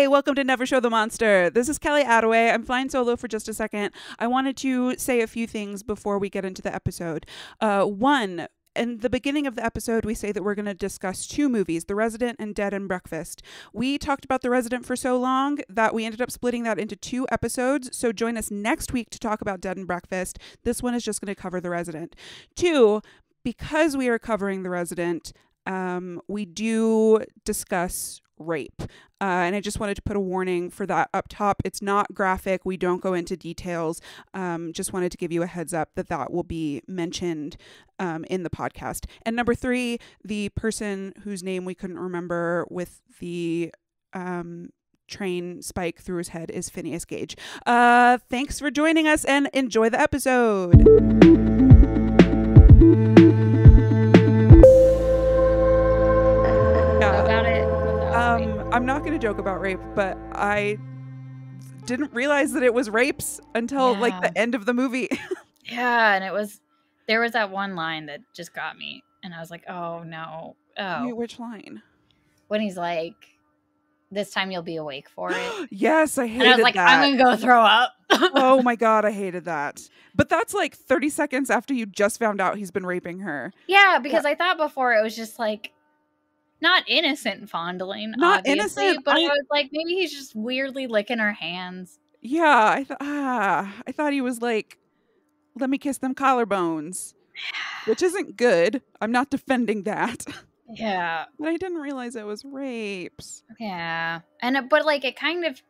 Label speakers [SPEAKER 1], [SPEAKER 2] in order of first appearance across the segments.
[SPEAKER 1] Hey, welcome to Never Show the Monster. This is Kelly Attaway. I'm flying solo for just a second. I wanted to say a few things before we get into the episode. One, in the beginning of the episode, we say that we're going to discuss two movies, The Resident and Dead and Breakfast. We talked about The Resident for so long that we ended up splitting that into two episodes. So join us next week to talk about Dead and Breakfast. This one is just going to cover The Resident. Two, because we are covering The Resident, we do discuss rape. And I just wanted to put a warning for that up top. It's not graphic. We don't go into details. Just wanted to give you a heads up that that will be mentioned in the podcast. And number three, the person whose name we couldn't remember with the train spike through his head is Phineas Gage. Thanks for joining us and enjoy the episode. I'm not going to joke about rape, but I didn't realize that it was rapes until like the end of the movie.
[SPEAKER 2] Yeah, and there was that one line that just got me, and I was like, oh no. Oh.
[SPEAKER 1] Wait, which line?
[SPEAKER 2] When he's like, this time you'll be awake for it.
[SPEAKER 1] Yes, I hated that.
[SPEAKER 2] And I was like,
[SPEAKER 1] that.
[SPEAKER 2] I'm going to go throw up.
[SPEAKER 1] Oh my God, I hated that. But that's like 30 seconds after you just found out he's been raping her.
[SPEAKER 2] Yeah, because I thought before it was just like, not innocent fondling,
[SPEAKER 1] not
[SPEAKER 2] obviously,
[SPEAKER 1] innocent,
[SPEAKER 2] but I was like, maybe he's just weirdly licking her hands.
[SPEAKER 1] Yeah, I thought he was like, let me kiss them collarbones, which isn't good. I'm not defending that.
[SPEAKER 2] Yeah,
[SPEAKER 1] but I didn't realize it was rapes.
[SPEAKER 2] Yeah, and but like it kind of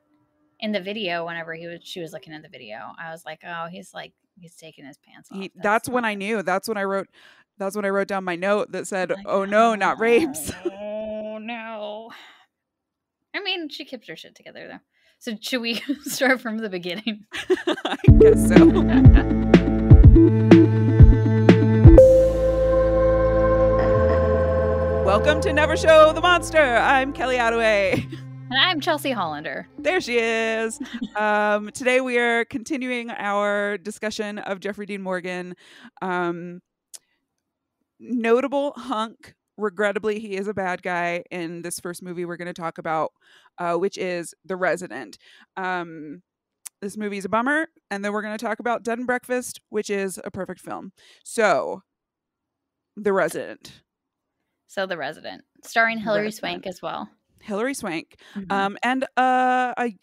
[SPEAKER 2] in the video, whenever she was looking at the video, I was like, oh, he's taking his pants off.
[SPEAKER 1] That's when I knew. That's when I wrote down my note that said, like, oh no, not rapes.
[SPEAKER 2] Oh no. I mean, she keeps her shit together though. So should we start from the beginning?
[SPEAKER 1] I guess so. Welcome to Never Show the Monster. I'm Kelly Attaway.
[SPEAKER 2] And I'm Chelsea Hollander.
[SPEAKER 1] There she is. Today we are continuing our discussion of Jeffrey Dean Morgan. Notable hunk. Regrettably, he is a bad guy in this first movie we're going to talk about, which is The Resident. This movie is a bummer, and then we're going to talk about Dead and Breakfast, which is a perfect film. So, The Resident.
[SPEAKER 2] The Resident, starring Hillary Swank as well.
[SPEAKER 1] Hillary Swank, and a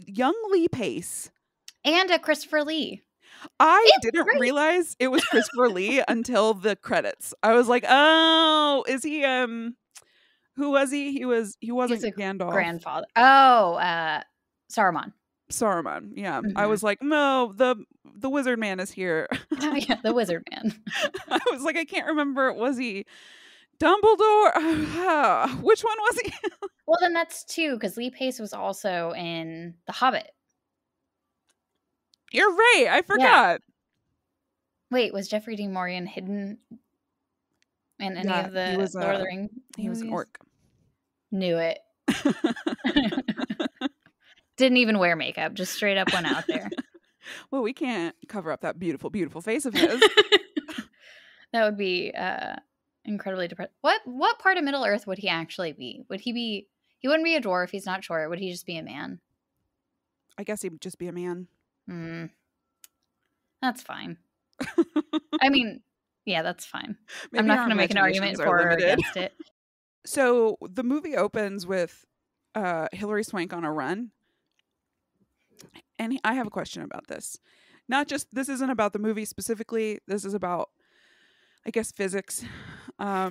[SPEAKER 1] young Lee Pace,
[SPEAKER 2] and a Christopher Lee.
[SPEAKER 1] I didn't realize it was Christopher Lee until the credits. I was like, "Oh, is he? Who was he? He wasn't Gandalf.
[SPEAKER 2] Grandfather. Oh, Saruman.
[SPEAKER 1] Saruman. Yeah, I was like, no, the Wizard Man is here.
[SPEAKER 2] Oh, yeah, the Wizard Man.
[SPEAKER 1] I was like, I can't remember. Was he Dumbledore? Which one was he?
[SPEAKER 2] Well, then that's two, because Lee Pace was also in The Hobbit.
[SPEAKER 1] You're right. I forgot. Yeah.
[SPEAKER 2] Wait, was Jeffrey Dean Morgan hidden in any of the Lord of the Rings?
[SPEAKER 1] He was an orc.
[SPEAKER 2] Knew it. Didn't even wear makeup. Just straight up went out there.
[SPEAKER 1] Well, we can't cover up that beautiful, beautiful face of his.
[SPEAKER 2] That would be incredibly depressing. What part of Middle Earth would he actually be? He wouldn't be a dwarf. He's not short. Would he just be a man?
[SPEAKER 1] I guess he'd just be a man.
[SPEAKER 2] That's fine. I mean, yeah, that's fine. Maybe I'm not going to make an argument for or against it.
[SPEAKER 1] So the movie opens with Hillary Swank on a run. And I have a question about this. This isn't about the movie specifically. This is about, I guess, physics. How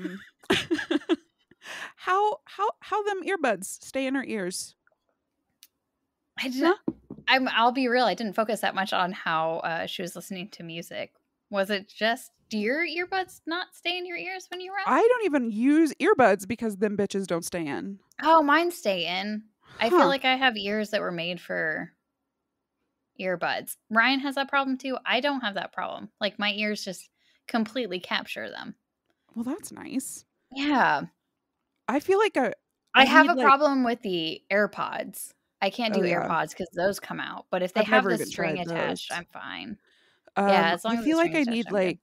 [SPEAKER 1] them earbuds stay in her ears?
[SPEAKER 2] I'll be real. I didn't focus that much on how she was listening to music. Was it just, do your earbuds not stay in your ears when you run?
[SPEAKER 1] I don't even use earbuds because them bitches don't stay in.
[SPEAKER 2] Oh, mine stay in. I feel like I have ears that were made for earbuds. Ryan has that problem too. I don't have that problem. Like my ears just completely capture them.
[SPEAKER 1] Well, that's nice.
[SPEAKER 2] Yeah.
[SPEAKER 1] I feel like
[SPEAKER 2] I have a problem with the AirPods. I can't do AirPods because those come out. But if they have the string attached, I'm fine.
[SPEAKER 1] Yeah, as long as I feel like I need like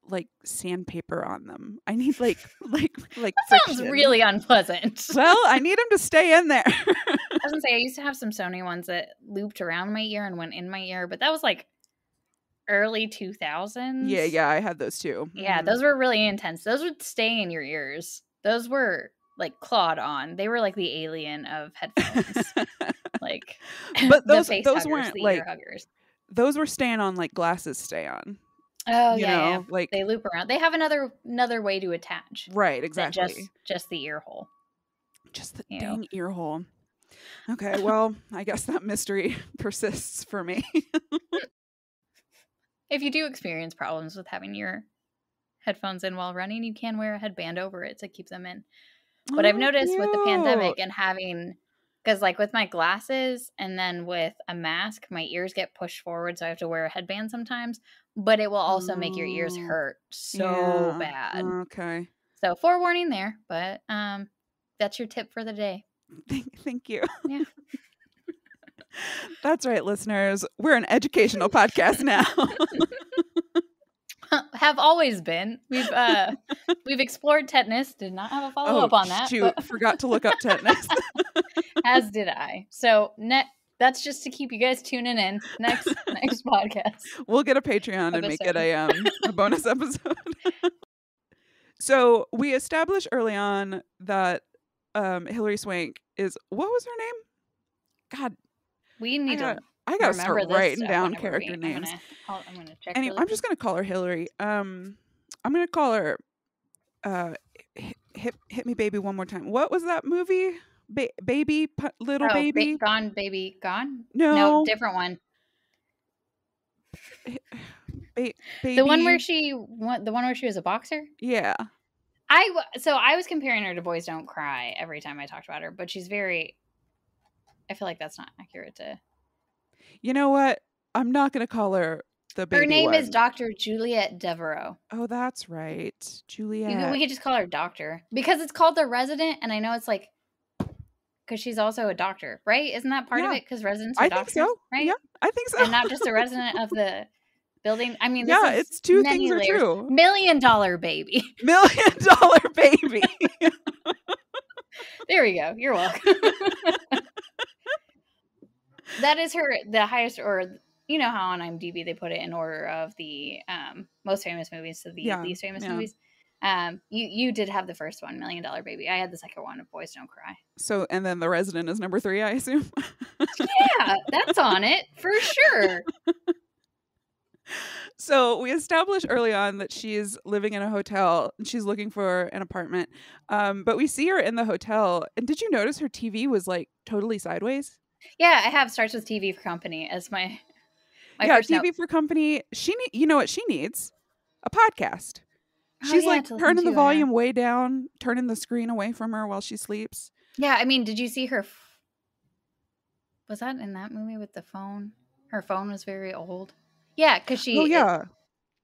[SPEAKER 1] like sandpaper on them. I need like
[SPEAKER 2] That sounds
[SPEAKER 1] friction.
[SPEAKER 2] really unpleasant.
[SPEAKER 1] Well, I need them to stay in there.
[SPEAKER 2] I was gonna say I used to have some Sony ones that looped around my ear and went in my ear, but that was like early 2000s.
[SPEAKER 1] Yeah, I had those too.
[SPEAKER 2] Yeah, those were really intense. Those would stay in your ears. Those were like clawed on. They were like the alien of headphones. Like,
[SPEAKER 1] but
[SPEAKER 2] the
[SPEAKER 1] those
[SPEAKER 2] face
[SPEAKER 1] those
[SPEAKER 2] huggers,
[SPEAKER 1] weren't
[SPEAKER 2] the
[SPEAKER 1] like
[SPEAKER 2] ear huggers.
[SPEAKER 1] those were staying on like glasses stay on.
[SPEAKER 2] Oh
[SPEAKER 1] You
[SPEAKER 2] yeah,
[SPEAKER 1] know,
[SPEAKER 2] yeah.
[SPEAKER 1] like
[SPEAKER 2] They loop around. They have another way to attach.
[SPEAKER 1] right,
[SPEAKER 2] Than
[SPEAKER 1] exactly.
[SPEAKER 2] just the ear hole.
[SPEAKER 1] Just the
[SPEAKER 2] Ew.
[SPEAKER 1] dang ear hole. Okay, well, I guess that mystery persists for me.
[SPEAKER 2] If you do experience problems with having your headphones in while running, you can wear a headband over it to keep them in. But I've
[SPEAKER 1] Oh,
[SPEAKER 2] noticed with the pandemic
[SPEAKER 1] cute.
[SPEAKER 2] and having, because like with my glasses and then with a mask, my ears get pushed forward, so I have to wear a headband sometimes. But it will also make your ears
[SPEAKER 1] Oh,
[SPEAKER 2] hurt so
[SPEAKER 1] yeah.
[SPEAKER 2] bad.
[SPEAKER 1] Okay.
[SPEAKER 2] So forewarning there, but that's your tip for the day.
[SPEAKER 1] Thank you.
[SPEAKER 2] Yeah.
[SPEAKER 1] That's right, listeners. We're an educational podcast now.
[SPEAKER 2] Have always been. We've explored tetanus. Did not have a follow up on that.
[SPEAKER 1] Shoot,
[SPEAKER 2] But
[SPEAKER 1] forgot to look up tetanus.
[SPEAKER 2] as did I. So that's just to keep you guys tuning in. Next podcast.
[SPEAKER 1] We'll get a Patreon and make it a bonus episode. So we established early on that Hillary Swank is, what was her name? God,
[SPEAKER 2] We need to.
[SPEAKER 1] I gotta
[SPEAKER 2] remember
[SPEAKER 1] start
[SPEAKER 2] this
[SPEAKER 1] writing
[SPEAKER 2] stuff
[SPEAKER 1] down
[SPEAKER 2] whenever
[SPEAKER 1] character names.
[SPEAKER 2] I'm gonna check.
[SPEAKER 1] Anyway,
[SPEAKER 2] really
[SPEAKER 1] I'm
[SPEAKER 2] quick.
[SPEAKER 1] just gonna call her Hillary. I'm gonna call her hit me baby one more time. What was that movie? Baby little baby.
[SPEAKER 2] Gone baby gone.
[SPEAKER 1] No,
[SPEAKER 2] different one.
[SPEAKER 1] baby.
[SPEAKER 2] The one where she was a boxer.
[SPEAKER 1] Yeah.
[SPEAKER 2] I was comparing her to Boys Don't Cry every time I talked about her, but she's very. I feel like that's not accurate to.
[SPEAKER 1] You know what? I'm not gonna call her the baby.
[SPEAKER 2] Her name
[SPEAKER 1] one.
[SPEAKER 2] is Dr. Juliet Devereaux.
[SPEAKER 1] Oh, that's right, Juliet.
[SPEAKER 2] We could just call her Doctor because it's called The Resident, and I know it's like because she's also a doctor, right? Isn't that part of it? Because residents are doctors,
[SPEAKER 1] think so.
[SPEAKER 2] right?
[SPEAKER 1] Yeah, I think so.
[SPEAKER 2] And not just a resident of the building. I mean,
[SPEAKER 1] yeah, it's two things are true.
[SPEAKER 2] $1 million baby.
[SPEAKER 1] $1 million baby.
[SPEAKER 2] There we go. You're welcome. That is the highest, or you know how on IMDb they put it in order of the most famous movies to the least famous movies. You did have the first one, $1 Million Baby. I had the second one of Boys Don't Cry.
[SPEAKER 1] So, and then The Resident is number 3, I assume.
[SPEAKER 2] Yeah, that's on it for sure.
[SPEAKER 1] So we established early on that she's living in a hotel and she's looking for an apartment. But we see her in the hotel. And did you notice her TV was like totally sideways?
[SPEAKER 2] Yeah, I have starts with TV for company as my
[SPEAKER 1] first
[SPEAKER 2] TV
[SPEAKER 1] note. For company. You know what she needs? A podcast. She's like turning the volume way down, turning the screen away from her while she sleeps.
[SPEAKER 2] Yeah, I mean, did you see her? Was that in that movie with the phone? Her phone was very old. Yeah, because she.
[SPEAKER 1] Oh yeah.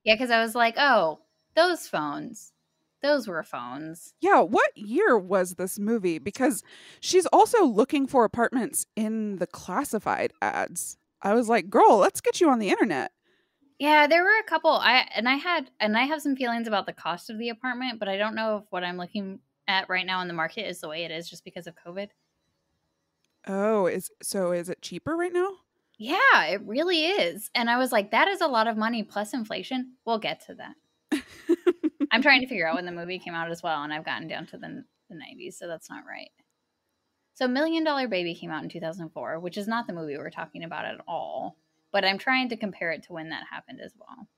[SPEAKER 2] Because I was like, oh, those phones. Those were phones.
[SPEAKER 1] Yeah, what year was this movie? Because she's also looking for apartments in the classified ads. I was like, girl, let's get you on the internet. Yeah,
[SPEAKER 2] there were a couple. I have some feelings about the cost of the apartment, but I don't know if what I'm looking at right now in the market is the way it is just because of COVID.
[SPEAKER 1] Oh, is it cheaper right now?
[SPEAKER 2] Yeah, it really is. And I was like, that is a lot of money plus inflation. We'll get to that. I'm trying to figure out when the movie came out as well, and I've gotten down to the 90s, so that's not right. So $1 Million Baby came out in 2004, which is not the movie we're talking about at all. But I'm trying to compare it to when that happened as well.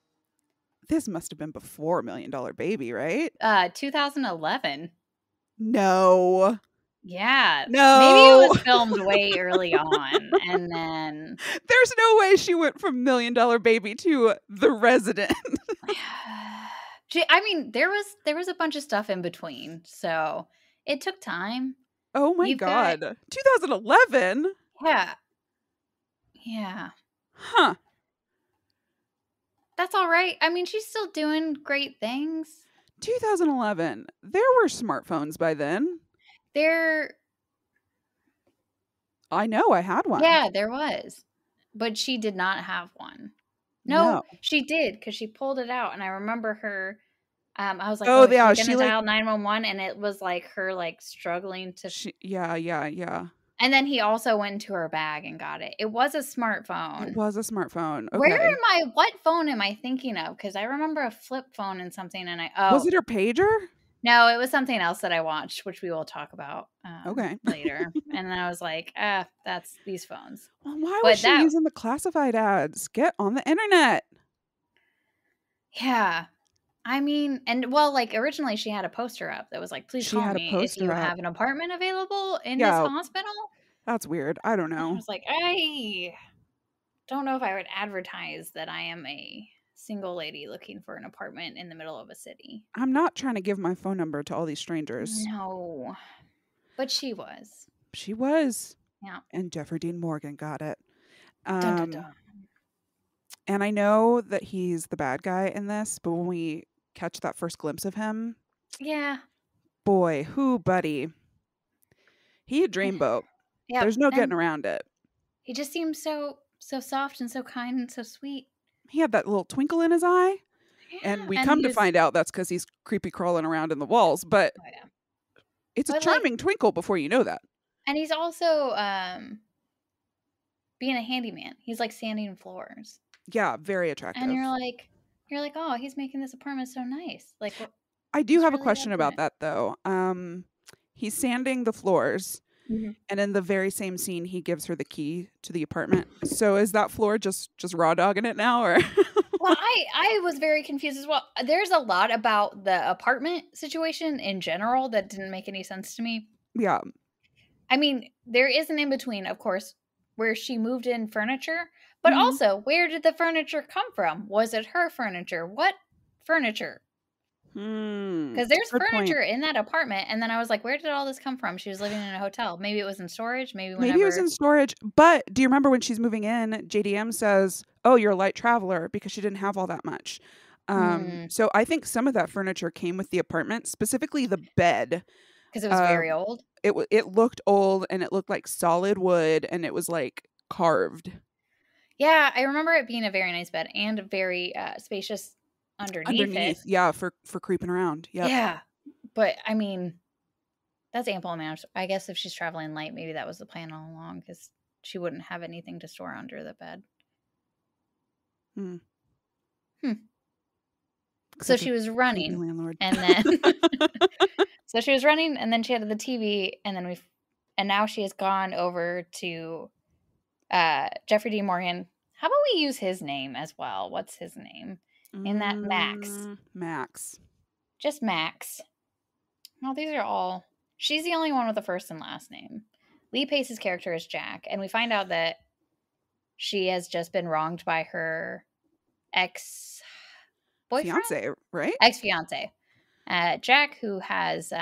[SPEAKER 1] This must have been before $1 Million Baby, right?
[SPEAKER 2] 2011.
[SPEAKER 1] No.
[SPEAKER 2] Yeah.
[SPEAKER 1] No.
[SPEAKER 2] Maybe it was filmed way early on, and then
[SPEAKER 1] there's no way she went from $1 Million Baby to The Resident.
[SPEAKER 2] I mean, there was a bunch of stuff in between, so it took time.
[SPEAKER 1] Oh my God. 2011?
[SPEAKER 2] Yeah. Yeah.
[SPEAKER 1] Huh.
[SPEAKER 2] That's all right. I mean, she's still doing great things.
[SPEAKER 1] 2011. There were smartphones by then. I know, I had one.
[SPEAKER 2] Yeah, there was. But she did not have one. No,
[SPEAKER 1] No.
[SPEAKER 2] she did because she pulled it out, and I remember her. I was like,
[SPEAKER 1] Oh,
[SPEAKER 2] "Oh, is
[SPEAKER 1] yeah,
[SPEAKER 2] she
[SPEAKER 1] she,
[SPEAKER 2] gonna
[SPEAKER 1] like
[SPEAKER 2] dial 911?" And it was like her like struggling to.
[SPEAKER 1] yeah.
[SPEAKER 2] And then he also went into her bag and got it. It was a
[SPEAKER 1] It
[SPEAKER 2] smartphone.
[SPEAKER 1] was a smartphone.
[SPEAKER 2] Where
[SPEAKER 1] Okay.
[SPEAKER 2] am I? What phone am I thinking of? Because I remember a flip phone and something, and
[SPEAKER 1] Was it her pager?
[SPEAKER 2] no, it was something else that I watched, which we will talk about
[SPEAKER 1] Okay.
[SPEAKER 2] later. And then I was like, ah, that's these phones.
[SPEAKER 1] Well, why was
[SPEAKER 2] But
[SPEAKER 1] she
[SPEAKER 2] that,
[SPEAKER 1] using the classified ads? Get on the internet.
[SPEAKER 2] yeah. I mean, and well, like originally she had a poster up that was like, please
[SPEAKER 1] She
[SPEAKER 2] call
[SPEAKER 1] had a
[SPEAKER 2] me if you
[SPEAKER 1] poster up.
[SPEAKER 2] have an apartment available in this
[SPEAKER 1] Yeah,
[SPEAKER 2] hospital.
[SPEAKER 1] that's weird. I don't
[SPEAKER 2] And I
[SPEAKER 1] know.
[SPEAKER 2] was like, I don't know if I would advertise that I am a single lady looking for an apartment in the middle of a city.
[SPEAKER 1] I'm not trying to give my phone number to all these strangers.
[SPEAKER 2] No, but she was.
[SPEAKER 1] She was.
[SPEAKER 2] Yeah.
[SPEAKER 1] And Jeffrey Dean Morgan got it.
[SPEAKER 2] Dun dun
[SPEAKER 1] Um,
[SPEAKER 2] dun.
[SPEAKER 1] and I know that he's the bad guy in this, but when we catch that first glimpse of him,
[SPEAKER 2] Yeah.
[SPEAKER 1] boy, who buddy. He a dreamboat.
[SPEAKER 2] Yep.
[SPEAKER 1] There's no getting
[SPEAKER 2] And
[SPEAKER 1] around it.
[SPEAKER 2] he just seems so soft and so kind and so sweet.
[SPEAKER 1] He had that little twinkle in his eye. And
[SPEAKER 2] Yeah.
[SPEAKER 1] we
[SPEAKER 2] And
[SPEAKER 1] come
[SPEAKER 2] he
[SPEAKER 1] to
[SPEAKER 2] was
[SPEAKER 1] find out that's because he's creepy crawling around in the walls. But
[SPEAKER 2] oh yeah.
[SPEAKER 1] it's a
[SPEAKER 2] But like
[SPEAKER 1] charming twinkle before you know that.
[SPEAKER 2] and he's also being a handyman. He's like sanding floors.
[SPEAKER 1] Yeah, very
[SPEAKER 2] And
[SPEAKER 1] attractive.
[SPEAKER 2] you're like, "Oh, he's making this apartment so nice." Like what
[SPEAKER 1] I do
[SPEAKER 2] he's
[SPEAKER 1] have a
[SPEAKER 2] really
[SPEAKER 1] question
[SPEAKER 2] up for
[SPEAKER 1] about
[SPEAKER 2] it.
[SPEAKER 1] that though. He's sanding the floors,
[SPEAKER 2] Mhm.
[SPEAKER 1] and in the very same scene, he gives her the key to the apartment. So is that floor just raw dogging it now, or?
[SPEAKER 2] Well, I was very confused as well. There's a lot about the apartment situation in general that didn't make any sense to me.
[SPEAKER 1] Yeah.
[SPEAKER 2] I mean, there is an in between, of course, where she moved in furniture, but
[SPEAKER 1] Hmm.
[SPEAKER 2] also where did the furniture come from? Was it her furniture? What furniture? Because there's
[SPEAKER 1] Good point.
[SPEAKER 2] furniture in that apartment, and then I was like, where did all this come from? She was living in a hotel. Maybe it was in storage. Maybe
[SPEAKER 1] Maybe it was
[SPEAKER 2] whenever.
[SPEAKER 1] in storage, but do you remember when she's moving in, JDM says, "Oh, you're a light traveler," because she didn't have all that much.
[SPEAKER 2] Mm,
[SPEAKER 1] So I think some of that furniture came with the apartment, specifically the bed.
[SPEAKER 2] because it was very
[SPEAKER 1] Um,
[SPEAKER 2] old.
[SPEAKER 1] it looked old and it looked like solid wood and it was like carved
[SPEAKER 2] Yeah, I remember it being a very nice bed and very spacious underneath it.
[SPEAKER 1] underneath. Yeah, for creeping around. Yep.
[SPEAKER 2] Yeah, but I mean, that's ample amount. I guess if she's traveling light, maybe that was the plan all along because she wouldn't have anything to store under the bed.
[SPEAKER 1] Hmm.
[SPEAKER 2] Hmm. So
[SPEAKER 1] Such a
[SPEAKER 2] she was
[SPEAKER 1] creepy
[SPEAKER 2] running,
[SPEAKER 1] landlord.
[SPEAKER 2] and then so she was running, and then she had the TV, and then and now she has gone over to Jeffrey D. Morgan. How about we use his name as well? What's his name? In that Max,
[SPEAKER 1] Max.
[SPEAKER 2] just Max. Well, these are all. She's the only one with a first and last name. Lee Pace's character is Jack, and we find out that she has just been wronged by her ex boyfriend,
[SPEAKER 1] Fiance, right?
[SPEAKER 2] ex fiance, Jack, who has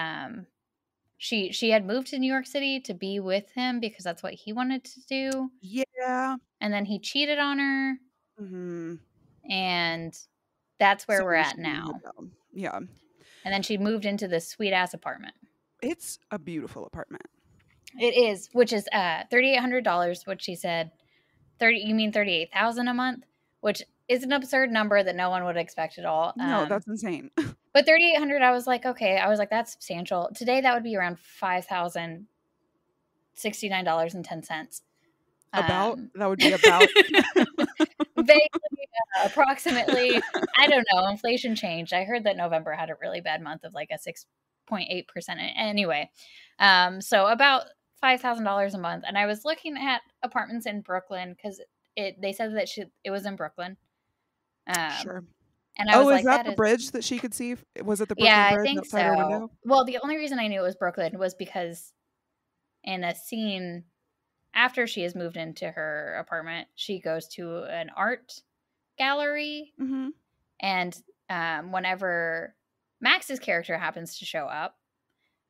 [SPEAKER 2] she had moved to New York City to be with him because that's what he wanted to do,
[SPEAKER 1] Yeah.
[SPEAKER 2] and then he cheated on her,
[SPEAKER 1] Hmm.
[SPEAKER 2] and that's where
[SPEAKER 1] So
[SPEAKER 2] we're
[SPEAKER 1] now
[SPEAKER 2] at
[SPEAKER 1] she's in a
[SPEAKER 2] now.
[SPEAKER 1] hotel. Yeah.
[SPEAKER 2] And then she moved into this sweet ass apartment.
[SPEAKER 1] It's a beautiful apartment.
[SPEAKER 2] It is, which is $3,800, which she said 30 you mean 38,000 a month, which is an absurd number that no one would expect at all.
[SPEAKER 1] No, that's insane.
[SPEAKER 2] But 3,800 I was like, okay, I was like that's substantial. Today that would be around $5,069.10.
[SPEAKER 1] About that would be about.
[SPEAKER 2] Vaguely, approximately, I don't know, inflation changed. I heard that November had a really bad month of like a 6.8%. Anyway, so about $5,000 a month. And I was looking at apartments in Brooklyn because they said that it was in Brooklyn.
[SPEAKER 1] Sure.
[SPEAKER 2] And I was
[SPEAKER 1] Oh, is
[SPEAKER 2] like,
[SPEAKER 1] that
[SPEAKER 2] that
[SPEAKER 1] the
[SPEAKER 2] is,
[SPEAKER 1] bridge that she could see? Was it the
[SPEAKER 2] yeah,
[SPEAKER 1] Brooklyn
[SPEAKER 2] I
[SPEAKER 1] Bridge
[SPEAKER 2] think
[SPEAKER 1] outside her
[SPEAKER 2] so.
[SPEAKER 1] window?
[SPEAKER 2] Well, the only reason I knew it was Brooklyn was because in a scene after she has moved into her apartment, she goes to an art gallery.
[SPEAKER 1] Mm-hmm.
[SPEAKER 2] And whenever Max's character happens to show up,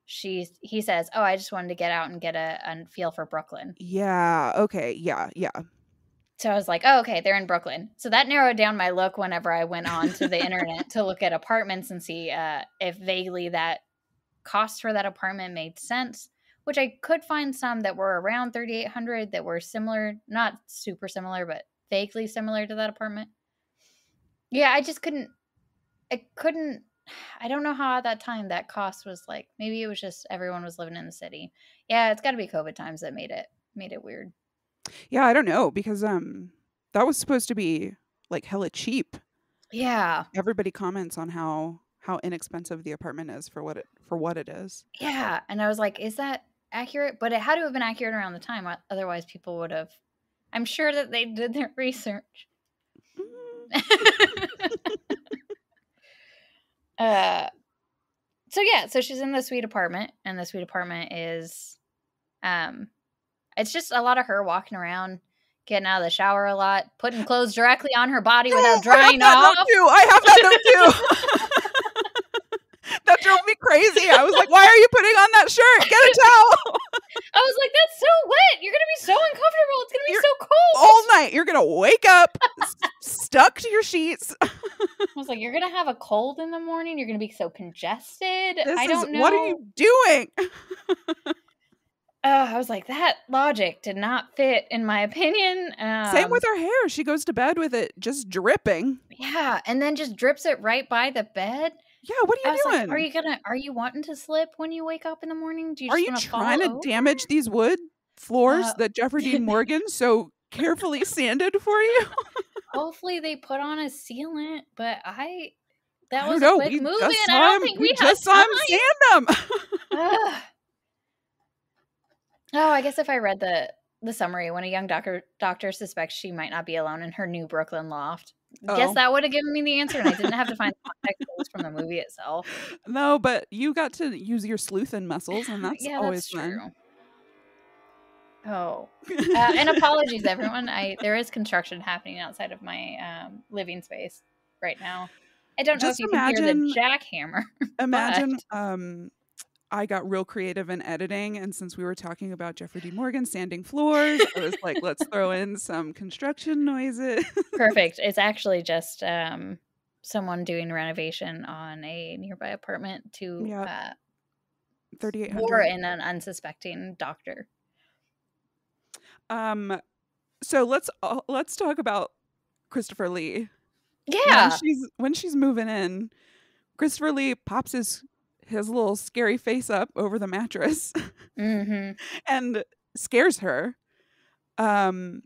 [SPEAKER 2] he says, "Oh, I just wanted to get out and get a feel for Brooklyn."
[SPEAKER 1] Yeah. Okay. Yeah. Yeah.
[SPEAKER 2] So I was like, "Oh, okay, they're in Brooklyn." So that narrowed down my look whenever I went on to the internet to look at apartments and see if vaguely that cost for that apartment made sense. Which I could find some that were around 3,800 that were similar, not super similar, but vaguely similar to that apartment. Yeah, I just couldn't. I couldn't. I don't know how at that time that cost was like. Maybe it was just everyone was living in the city. Yeah, it's got to be COVID times that made it weird.
[SPEAKER 1] Yeah, I don't know because that was supposed to be like hella cheap.
[SPEAKER 2] Yeah,
[SPEAKER 1] Everybody comments on how inexpensive the apartment is for what it is.
[SPEAKER 2] yeah, and I was like, is that accurate? But it had to have been accurate around the time. Otherwise, people would have. I'm sure that they did their research.
[SPEAKER 1] Mm.
[SPEAKER 2] uh, so yeah, so she's in the suite apartment, and the suite apartment is, um, it's just a lot of her walking around, getting out of the shower a lot, putting clothes directly on her body without
[SPEAKER 1] I have
[SPEAKER 2] drying
[SPEAKER 1] that
[SPEAKER 2] off.
[SPEAKER 1] note too. I have that note too. That drove me crazy. I was like, why are you putting on that shirt? Get a towel.
[SPEAKER 2] I was like, that's so wet. You're gonna be so uncomfortable. It's gonna be so cold.
[SPEAKER 1] All night. You're going to wake up stuck to your sheets.
[SPEAKER 2] I was like, you're gonna have a cold in the morning. You're gonna be so congested. I don't know.
[SPEAKER 1] What are you doing?
[SPEAKER 2] I was like, that logic did not fit, in my opinion.
[SPEAKER 1] Same with her hair. She goes to bed with it just dripping.
[SPEAKER 2] Yeah, and then just drips it right by the bed.
[SPEAKER 1] Yeah, what are you doing?
[SPEAKER 2] Like, are you wanting to slip when you wake up in the morning? Do you
[SPEAKER 1] Are
[SPEAKER 2] just
[SPEAKER 1] you
[SPEAKER 2] want to
[SPEAKER 1] trying
[SPEAKER 2] fall
[SPEAKER 1] to damage these wood floors
[SPEAKER 2] Uh,
[SPEAKER 1] that Jeffrey Dean Morgan so carefully sanded for you?
[SPEAKER 2] Hopefully they put on a sealant, but
[SPEAKER 1] I
[SPEAKER 2] that
[SPEAKER 1] don't
[SPEAKER 2] was a
[SPEAKER 1] know.
[SPEAKER 2] quick
[SPEAKER 1] We
[SPEAKER 2] movie,
[SPEAKER 1] just
[SPEAKER 2] and I
[SPEAKER 1] saw
[SPEAKER 2] don't
[SPEAKER 1] him.
[SPEAKER 2] think
[SPEAKER 1] We
[SPEAKER 2] we had
[SPEAKER 1] just saw him sand them.
[SPEAKER 2] Ugh. Oh, I guess if I read the summary, when a young doctor suspects she might not be alone in her new Brooklyn loft, guess
[SPEAKER 1] Oh.
[SPEAKER 2] that would have given me the answer, and I didn't have to find the context clues from the movie itself.
[SPEAKER 1] No, but you got to use your sleuthing muscles, and that's
[SPEAKER 2] Yeah,
[SPEAKER 1] always
[SPEAKER 2] that's
[SPEAKER 1] fun.
[SPEAKER 2] true. Oh, and apologies, everyone. There is construction happening outside of my living space right now. I don't know if
[SPEAKER 1] Just
[SPEAKER 2] you can hear the
[SPEAKER 1] imagine,
[SPEAKER 2] jackhammer.
[SPEAKER 1] imagine,
[SPEAKER 2] But
[SPEAKER 1] I got real creative in editing, and since we were talking about Jeffrey D. Morgan sanding floors, I was like, let's throw in some construction noises.
[SPEAKER 2] perfect. It's actually just someone doing renovation on a nearby apartment to
[SPEAKER 1] Yeah,
[SPEAKER 2] bore
[SPEAKER 1] 3800.
[SPEAKER 2] in an unsuspecting doctor.
[SPEAKER 1] So let's talk about Christopher Lee.
[SPEAKER 2] Yeah.
[SPEAKER 1] When she's moving in, Christopher Lee pops his little scary face up over the mattress
[SPEAKER 2] Mm-hmm.
[SPEAKER 1] and scares her. And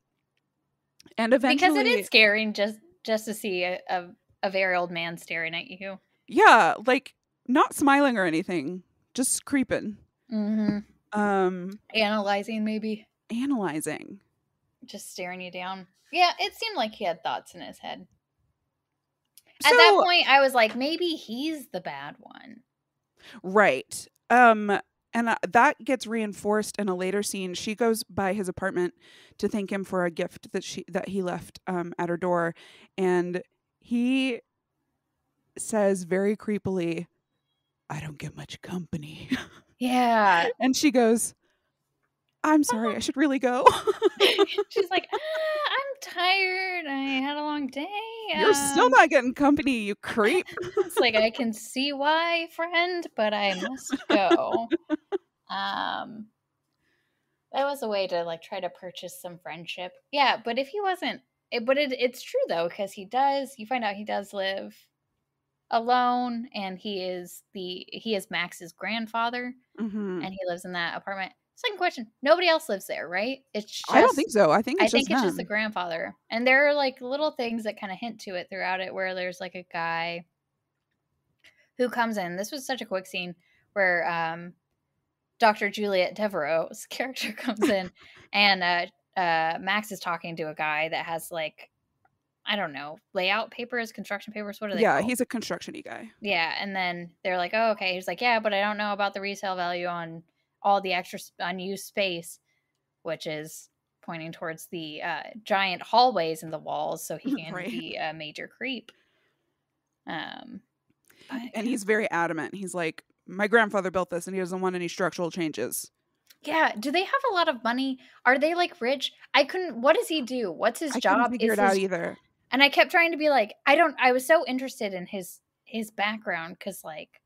[SPEAKER 2] Because it
[SPEAKER 1] eventually,
[SPEAKER 2] is scaring just to see a very old man staring at you.
[SPEAKER 1] yeah, like not smiling or anything, just creeping.
[SPEAKER 2] Mm-hmm. Analyzing, maybe.
[SPEAKER 1] Analyzing.
[SPEAKER 2] Just staring you down. Yeah, it seemed like he had thoughts in his head. At
[SPEAKER 1] So,
[SPEAKER 2] that point, I was like, maybe he's the bad one.
[SPEAKER 1] right. And that gets reinforced in a later scene. She goes by his apartment to thank him for a gift that he left at her door, and he says very creepily, "I don't get much company."
[SPEAKER 2] Yeah.
[SPEAKER 1] And she goes, "I'm sorry, I should really go."
[SPEAKER 2] She's like, I'm tired. I had a long day.
[SPEAKER 1] You're still not getting company, you creep.
[SPEAKER 2] It's like, I can see why, friend, but I must go. That was a way to like try to purchase some friendship. Yeah, but if he wasn't, it's true though, because you find out he does live alone, and he is Max's grandfather,
[SPEAKER 1] Mm-hmm.
[SPEAKER 2] and he lives in that apartment. Second question: nobody else lives there, right?
[SPEAKER 1] I don't think so. I think it's just
[SPEAKER 2] it's
[SPEAKER 1] them.
[SPEAKER 2] just the grandfather, and there are like little things that kind of hint to it throughout it, where there's like a guy who comes in. This was such a quick scene where Dr. Juliette Devereaux's character comes in, and Max is talking to a guy that has like, I don't know, layout papers, construction papers. What are they
[SPEAKER 1] Yeah,
[SPEAKER 2] called?
[SPEAKER 1] he's a construction-y guy.
[SPEAKER 2] Yeah, and then they're like, "Oh, okay." He's like, "Yeah, but I don't know about the resale value on all the extra unused space," which is pointing towards the giant hallways in the walls, so he can
[SPEAKER 1] Right.
[SPEAKER 2] be a major creep.
[SPEAKER 1] And he's very adamant. He's like, "My grandfather built this, and he doesn't want any structural changes."
[SPEAKER 2] Yeah, do they have a lot of money? Are they like rich? What does he do? What's his
[SPEAKER 1] I couldn't
[SPEAKER 2] job?
[SPEAKER 1] figure it out either.
[SPEAKER 2] And I kept trying to be like, I was so interested in his background, because like,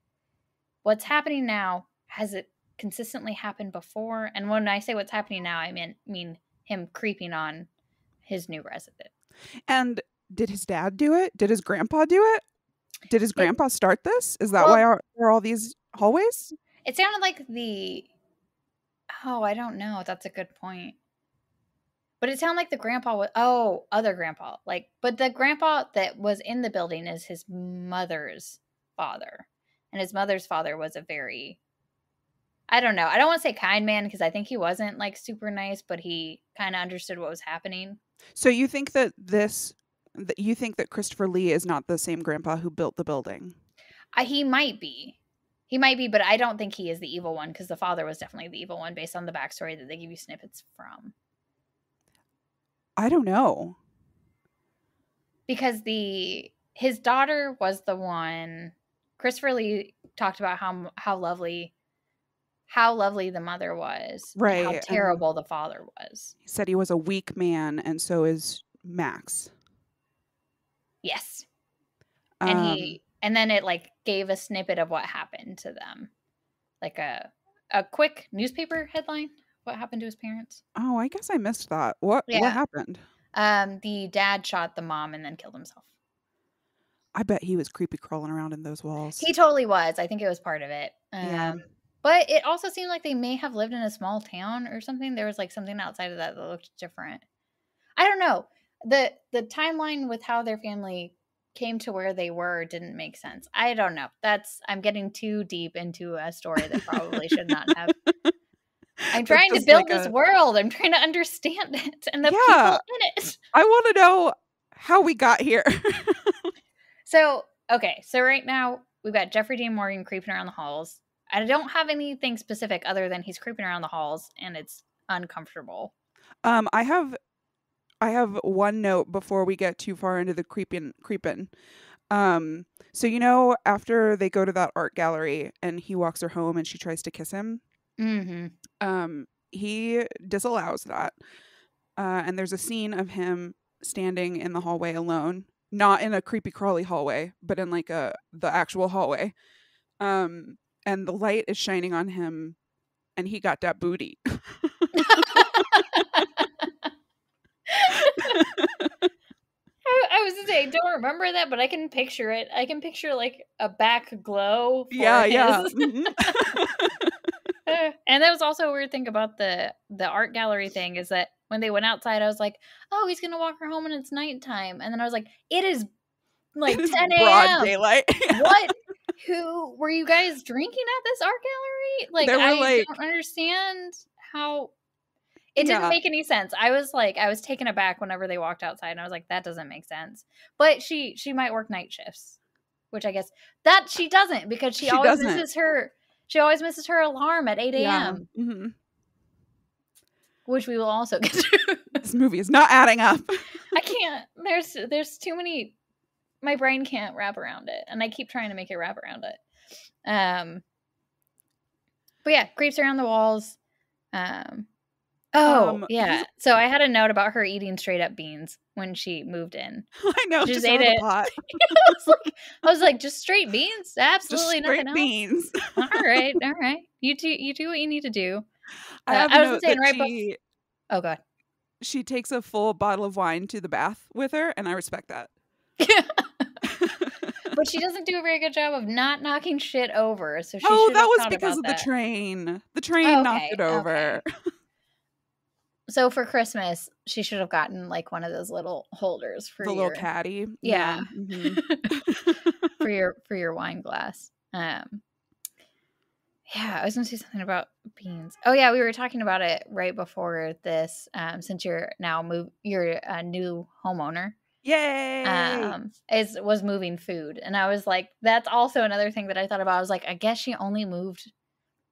[SPEAKER 2] what's happening now, has it consistently happened before? And when I say what's happening now, I mean him creeping on his new resident.
[SPEAKER 1] And did his dad do it? Did his grandpa do it? Did his
[SPEAKER 2] It,
[SPEAKER 1] grandpa start this? Is that why
[SPEAKER 2] well,
[SPEAKER 1] there are all these hallways?
[SPEAKER 2] it sounded like oh, I don't know. That's a good point. But it sounded like the grandpa was, other grandpa. Like, but the grandpa that was in the building is his mother's father. And his mother's father was a very, I don't know. I don't want to say kind man because I think he wasn't like super nice, but he kind of understood what was happening.
[SPEAKER 1] So you think that you think that Christopher Lee is not the same grandpa who built the building?
[SPEAKER 2] He might be. He might be, but I don't think he is the evil one because the father was definitely the evil one based on the backstory that they give you snippets from.
[SPEAKER 1] I don't know.
[SPEAKER 2] Because his daughter was the one. Christopher Lee talked about how lovely the mother was, and how
[SPEAKER 1] Right. And
[SPEAKER 2] terrible the father was.
[SPEAKER 1] he said he was a weak man, and so is Max.
[SPEAKER 2] Yes,
[SPEAKER 1] Um,
[SPEAKER 2] and then it like gave a snippet of what happened to them, like a quick newspaper headline. What happened to his parents?
[SPEAKER 1] oh, I guess I missed that. What
[SPEAKER 2] Yeah.
[SPEAKER 1] happened?
[SPEAKER 2] The dad shot the mom and then killed himself.
[SPEAKER 1] I bet he was creepy crawling around in those walls.
[SPEAKER 2] He totally was. I think it was part of it.
[SPEAKER 1] Yeah.
[SPEAKER 2] But it also seemed like they may have lived in a small town or something. There was like something outside of that looked different. I don't know. The timeline with how their family came to where they were didn't make sense. I don't know. I'm getting too deep into a story that probably should not have. I'm
[SPEAKER 1] That's
[SPEAKER 2] trying to
[SPEAKER 1] just
[SPEAKER 2] build
[SPEAKER 1] like
[SPEAKER 2] this world. I'm trying to understand it and the
[SPEAKER 1] yeah.
[SPEAKER 2] people in it.
[SPEAKER 1] I want to know how we got here.
[SPEAKER 2] So, okay. So right now we've got Jeffrey Dean Morgan creeping around the halls. I don't have anything specific other than he's creeping around the halls and it's uncomfortable.
[SPEAKER 1] I have one note before we get too far into the creeping. So you know, after they go to that art gallery and he walks her home and she tries to kiss him, he disallows that. And there's a scene of him standing in the hallway alone, not in a creepy crawly hallway, but in like the actual hallway. And the light is shining on him, and he got that booty.
[SPEAKER 2] I was gonna say, I don't remember that, but I can picture it. I can picture like a back glow for
[SPEAKER 1] Yeah.
[SPEAKER 2] his.
[SPEAKER 1] Mm-hmm.
[SPEAKER 2] And that was also a weird thing about the art gallery thing is that when they went outside, I was like, oh, he's gonna walk her home and it's nighttime. And then I was like, it is like
[SPEAKER 1] It is
[SPEAKER 2] 10
[SPEAKER 1] broad
[SPEAKER 2] a.m.
[SPEAKER 1] daylight.
[SPEAKER 2] What? Who were you guys drinking at this art gallery? Like,
[SPEAKER 1] There were
[SPEAKER 2] I
[SPEAKER 1] like,
[SPEAKER 2] don't understand how it didn't
[SPEAKER 1] yeah,
[SPEAKER 2] make any sense. I was taken aback whenever they walked outside, and I was like, that doesn't make sense. But she might work night shifts, which I guess that she doesn't because she always
[SPEAKER 1] doesn't.
[SPEAKER 2] misses her. She always misses her alarm at 8
[SPEAKER 1] Yeah.
[SPEAKER 2] a.m.,
[SPEAKER 1] Mm-hmm.
[SPEAKER 2] which we will also get to.
[SPEAKER 1] This movie is not adding up.
[SPEAKER 2] I can't. There's too many. My brain can't wrap around it, and I keep trying to make it wrap around it. But yeah, creeps around the walls. Yeah. So I had a note about her eating straight up beans when she moved in.
[SPEAKER 1] I know,
[SPEAKER 2] Just
[SPEAKER 1] just out
[SPEAKER 2] ate
[SPEAKER 1] of
[SPEAKER 2] it.
[SPEAKER 1] the pot.
[SPEAKER 2] I was like, just straight beans? Absolutely
[SPEAKER 1] Just straight
[SPEAKER 2] nothing
[SPEAKER 1] beans.
[SPEAKER 2] else. All right. You do what you need to do.
[SPEAKER 1] I have
[SPEAKER 2] I
[SPEAKER 1] a
[SPEAKER 2] was
[SPEAKER 1] note
[SPEAKER 2] saying
[SPEAKER 1] that
[SPEAKER 2] right oh god.
[SPEAKER 1] she takes a full bottle of wine to the bath with her, and I respect that.
[SPEAKER 2] But she doesn't do a very good job of not knocking shit over. So she
[SPEAKER 1] Oh,
[SPEAKER 2] should
[SPEAKER 1] that
[SPEAKER 2] have
[SPEAKER 1] was
[SPEAKER 2] thought
[SPEAKER 1] because
[SPEAKER 2] about
[SPEAKER 1] of
[SPEAKER 2] that.
[SPEAKER 1] the train. The train knocked
[SPEAKER 2] Okay,
[SPEAKER 1] it over.
[SPEAKER 2] okay. So for Christmas, she should have gotten like one of those little holders for
[SPEAKER 1] The
[SPEAKER 2] your
[SPEAKER 1] little caddy.
[SPEAKER 2] yeah,
[SPEAKER 1] Mm-hmm.
[SPEAKER 2] for your wine glass. Yeah, I was gonna say something about beans. Oh yeah, we were talking about it right before this. Since you're now you're a new homeowner.
[SPEAKER 1] Yay!
[SPEAKER 2] Was moving food, and I was like, that's also another thing that I thought about. I was like, I guess she only moved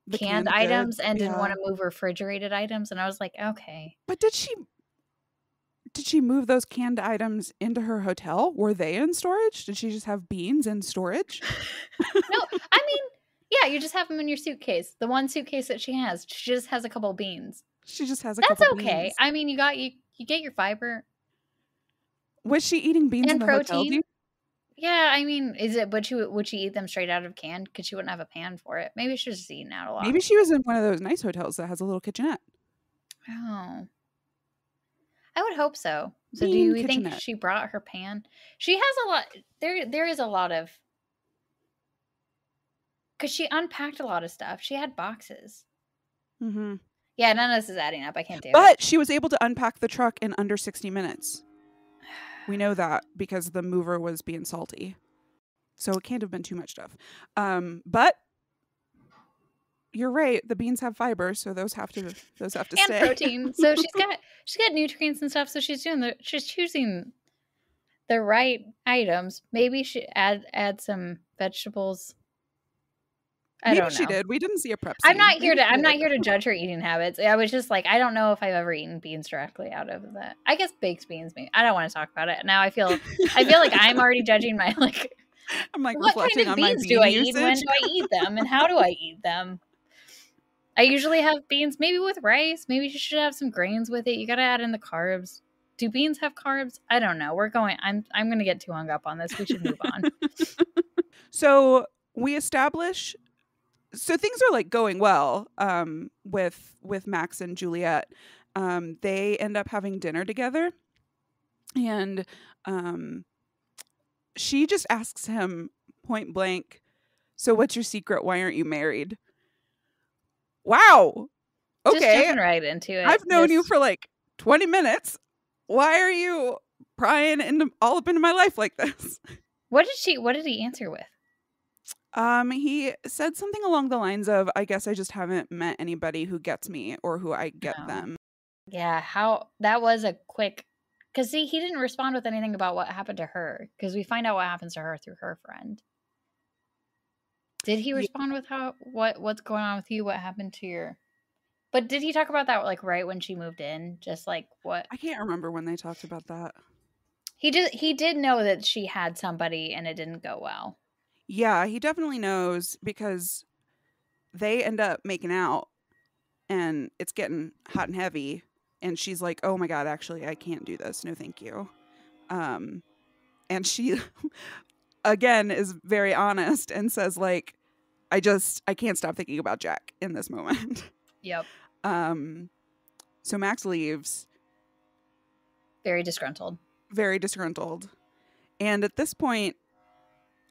[SPEAKER 1] The
[SPEAKER 2] canned
[SPEAKER 1] canned
[SPEAKER 2] items
[SPEAKER 1] goods.
[SPEAKER 2] and didn't want
[SPEAKER 1] Yeah.
[SPEAKER 2] to move refrigerated items, and I was like, okay.
[SPEAKER 1] But did she move those canned items into her hotel? Were they in storage? Did she just have beans in storage?
[SPEAKER 2] No, I mean, yeah, you just have them in your suitcase. The one suitcase that she just has a couple of beans.
[SPEAKER 1] She just has a
[SPEAKER 2] That's
[SPEAKER 1] couple
[SPEAKER 2] okay.
[SPEAKER 1] beans.
[SPEAKER 2] I mean, you get your fiber
[SPEAKER 1] Was she eating beans in
[SPEAKER 2] and
[SPEAKER 1] the hotel?
[SPEAKER 2] protein. Yeah, I mean, would she eat them straight out of can? Because she wouldn't have a pan for it. Maybe she's just eating out a lot.
[SPEAKER 1] Maybe she was in one of those nice hotels that has a little kitchenette.
[SPEAKER 2] Oh, I would hope so. So do
[SPEAKER 1] Bean
[SPEAKER 2] we think
[SPEAKER 1] kitchenette.
[SPEAKER 2] she brought her pan? She has a lot. There is a lot of, because she unpacked a lot of stuff. She had boxes.
[SPEAKER 1] Mm-hmm.
[SPEAKER 2] Yeah, none of this is adding up. I can't do it.
[SPEAKER 1] But she was able to unpack the truck in under 60 minutes. We know that because the mover was being salty. So it can't have been too much stuff. But you're right. The beans have fiber, so those have to
[SPEAKER 2] And
[SPEAKER 1] stay.
[SPEAKER 2] protein. So she's got nutrients and stuff. So she's choosing the right items. Maybe she add some vegetables. I don't know.
[SPEAKER 1] She did. We didn't see a prep
[SPEAKER 2] I'm
[SPEAKER 1] scene.
[SPEAKER 2] not here to judge her eating habits. I was just like, I don't know if I've ever eaten beans directly out of that. I guess baked beans. Maybe. I don't want to talk about it now. I feel like I'm already judging my like.
[SPEAKER 1] I'm like
[SPEAKER 2] what
[SPEAKER 1] reflecting
[SPEAKER 2] kind of
[SPEAKER 1] on
[SPEAKER 2] beans
[SPEAKER 1] my
[SPEAKER 2] do
[SPEAKER 1] bean
[SPEAKER 2] I
[SPEAKER 1] usage.
[SPEAKER 2] eat? When do I eat them? And how do I eat them? I usually have beans, maybe with rice. Maybe you should have some grains with it. You got to add in the carbs. Do beans have carbs? I don't know. I'm going to get too hung up on this. We should move on.
[SPEAKER 1] So we establish. So things are like going well with Max and Juliet. They end up having dinner together, and she just asks him point blank, "So what's your secret? Why aren't you married?" Wow. Okay.
[SPEAKER 2] Just jumping right into it.
[SPEAKER 1] I've known you for like 20 minutes. Why are you prying all up into my life like this?
[SPEAKER 2] What did he answer with?
[SPEAKER 1] He said something along the lines of, I guess I just haven't met anybody who gets me or who I get them.
[SPEAKER 2] Yeah, that was a quick, because he didn't respond with anything about what happened to her, because we find out what happens to her through her friend. Did he respond with what's going on with you? What happened to your... But did he talk about that like right when she moved in? Just like what?
[SPEAKER 1] I can't remember when they talked about that.
[SPEAKER 2] He did know that she had somebody and it didn't go well.
[SPEAKER 1] Yeah, he definitely knows because they end up making out and it's getting hot and heavy. And she's like, oh my God, actually, I can't do this. No, thank you. And she, again, is very honest and says, like, I can't stop thinking about Jack in this moment.
[SPEAKER 2] Yep.
[SPEAKER 1] So Max leaves.
[SPEAKER 2] Very disgruntled.
[SPEAKER 1] Very disgruntled. And at this point,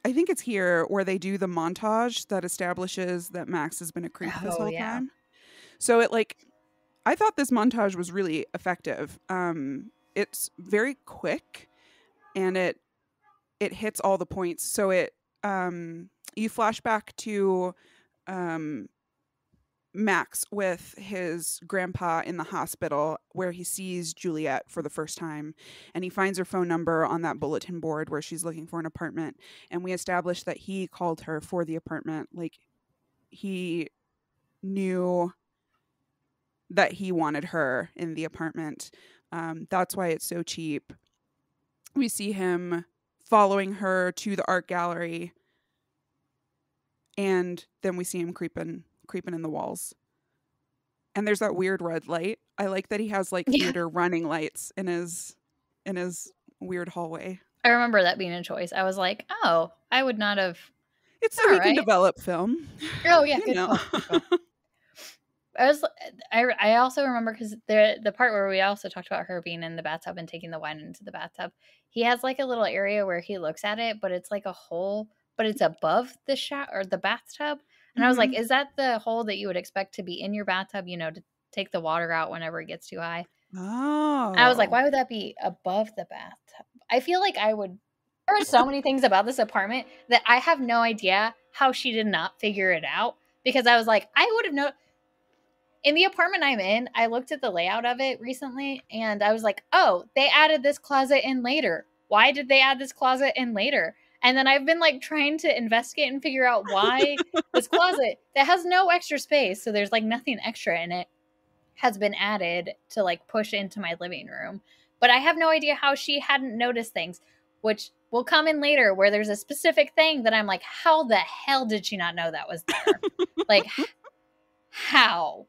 [SPEAKER 1] I think it's here where they do the montage that establishes that Max has been a creep this whole time. So I thought this montage was really effective. It's very quick and it hits all the points. So you flash back to Max with his grandpa in the hospital where he sees Juliet for the first time, and he finds her phone number on that bulletin board where she's looking for an apartment, and we established that he called her for the apartment. Like, he knew that he wanted her in the apartment. That's why it's so cheap. We see him following her to the art gallery, and then we see him creeping in the walls. And there's that weird red light. I like that he has like theater running lights in his weird hallway.
[SPEAKER 2] I remember that being a choice. I was like, oh, I would not have.
[SPEAKER 1] It's so he can develop film.
[SPEAKER 2] Oh yeah, good call. I also remember because the part where we also talked about her being in the bathtub and taking the wine into the bathtub. He has like a little area where he looks at it, but it's like a hole, but it's above the shower or the bathtub. And I was like, is that the hole that you would expect to be in your bathtub, to take the water out whenever it gets too high?
[SPEAKER 1] Oh.
[SPEAKER 2] I was like, why would that be above the bathtub? I feel like there are so many things about this apartment that I have no idea how she did not figure it out. Because I was like, I would have known. In the apartment I'm in, I looked at the layout of it recently, and I was like, oh, they added this closet in later. Why did they add this closet in later? And then I've been like trying to investigate and figure out why this closet that has no extra space, so there's like nothing extra in it, has been added to like push into my living room. But I have no idea how she hadn't noticed things, which will come in later where there's a specific thing that I'm like, how the hell did she not know that was there? Like, how?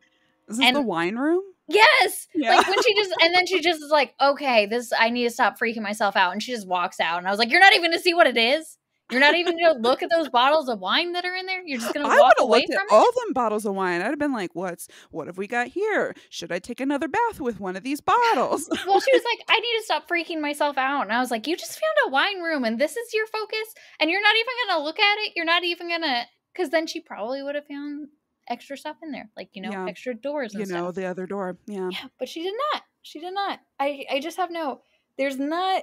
[SPEAKER 1] Is this the wine room?
[SPEAKER 2] Yes. Yeah. Like when she just is like, okay, I need to stop freaking myself out. And she just walks out. And I was like, you're not even going to see what it is? You're not even going to look at those bottles of wine that are in there? You're just going to
[SPEAKER 1] I
[SPEAKER 2] walk
[SPEAKER 1] would have
[SPEAKER 2] away
[SPEAKER 1] looked at
[SPEAKER 2] from
[SPEAKER 1] all
[SPEAKER 2] it?
[SPEAKER 1] them bottles of wine. I'd have been like, what have we got here? Should I take another bath with one of these bottles?
[SPEAKER 2] Well, she was like, I need to stop freaking myself out. And I was like, you just found a wine room and this is your focus? And you're not even going to look at it? You're not even going to, because then she probably would have found extra stuff in there, like,
[SPEAKER 1] Yeah.
[SPEAKER 2] extra doors and stuff.
[SPEAKER 1] The other door. Yeah.
[SPEAKER 2] Yeah, but she did not. She did not. I just have there's not,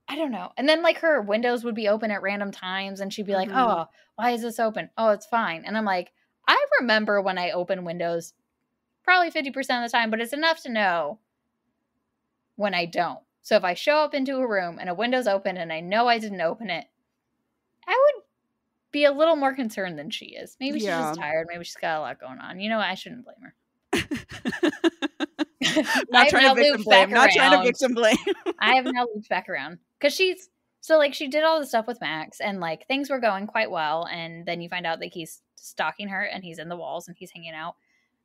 [SPEAKER 2] I don't know. And then like her windows would be open at random times and she'd be like, oh, why is this open? Oh, it's fine. And I'm like, I remember when I open windows probably 50% of the time, but it's enough to know when I don't. So if I show up into a room and a window's open and I know I didn't open it, I would be a little more concerned than she is. Maybe she's just tired. Maybe she's got a lot going on. You know what? I shouldn't blame her.
[SPEAKER 1] Not trying to victim blame. Not trying to victim blame.
[SPEAKER 2] I have now looped back around because she's so like she did all the stuff with Max and like things were going quite well, and then you find out that he's stalking her and he's in the walls and he's hanging out,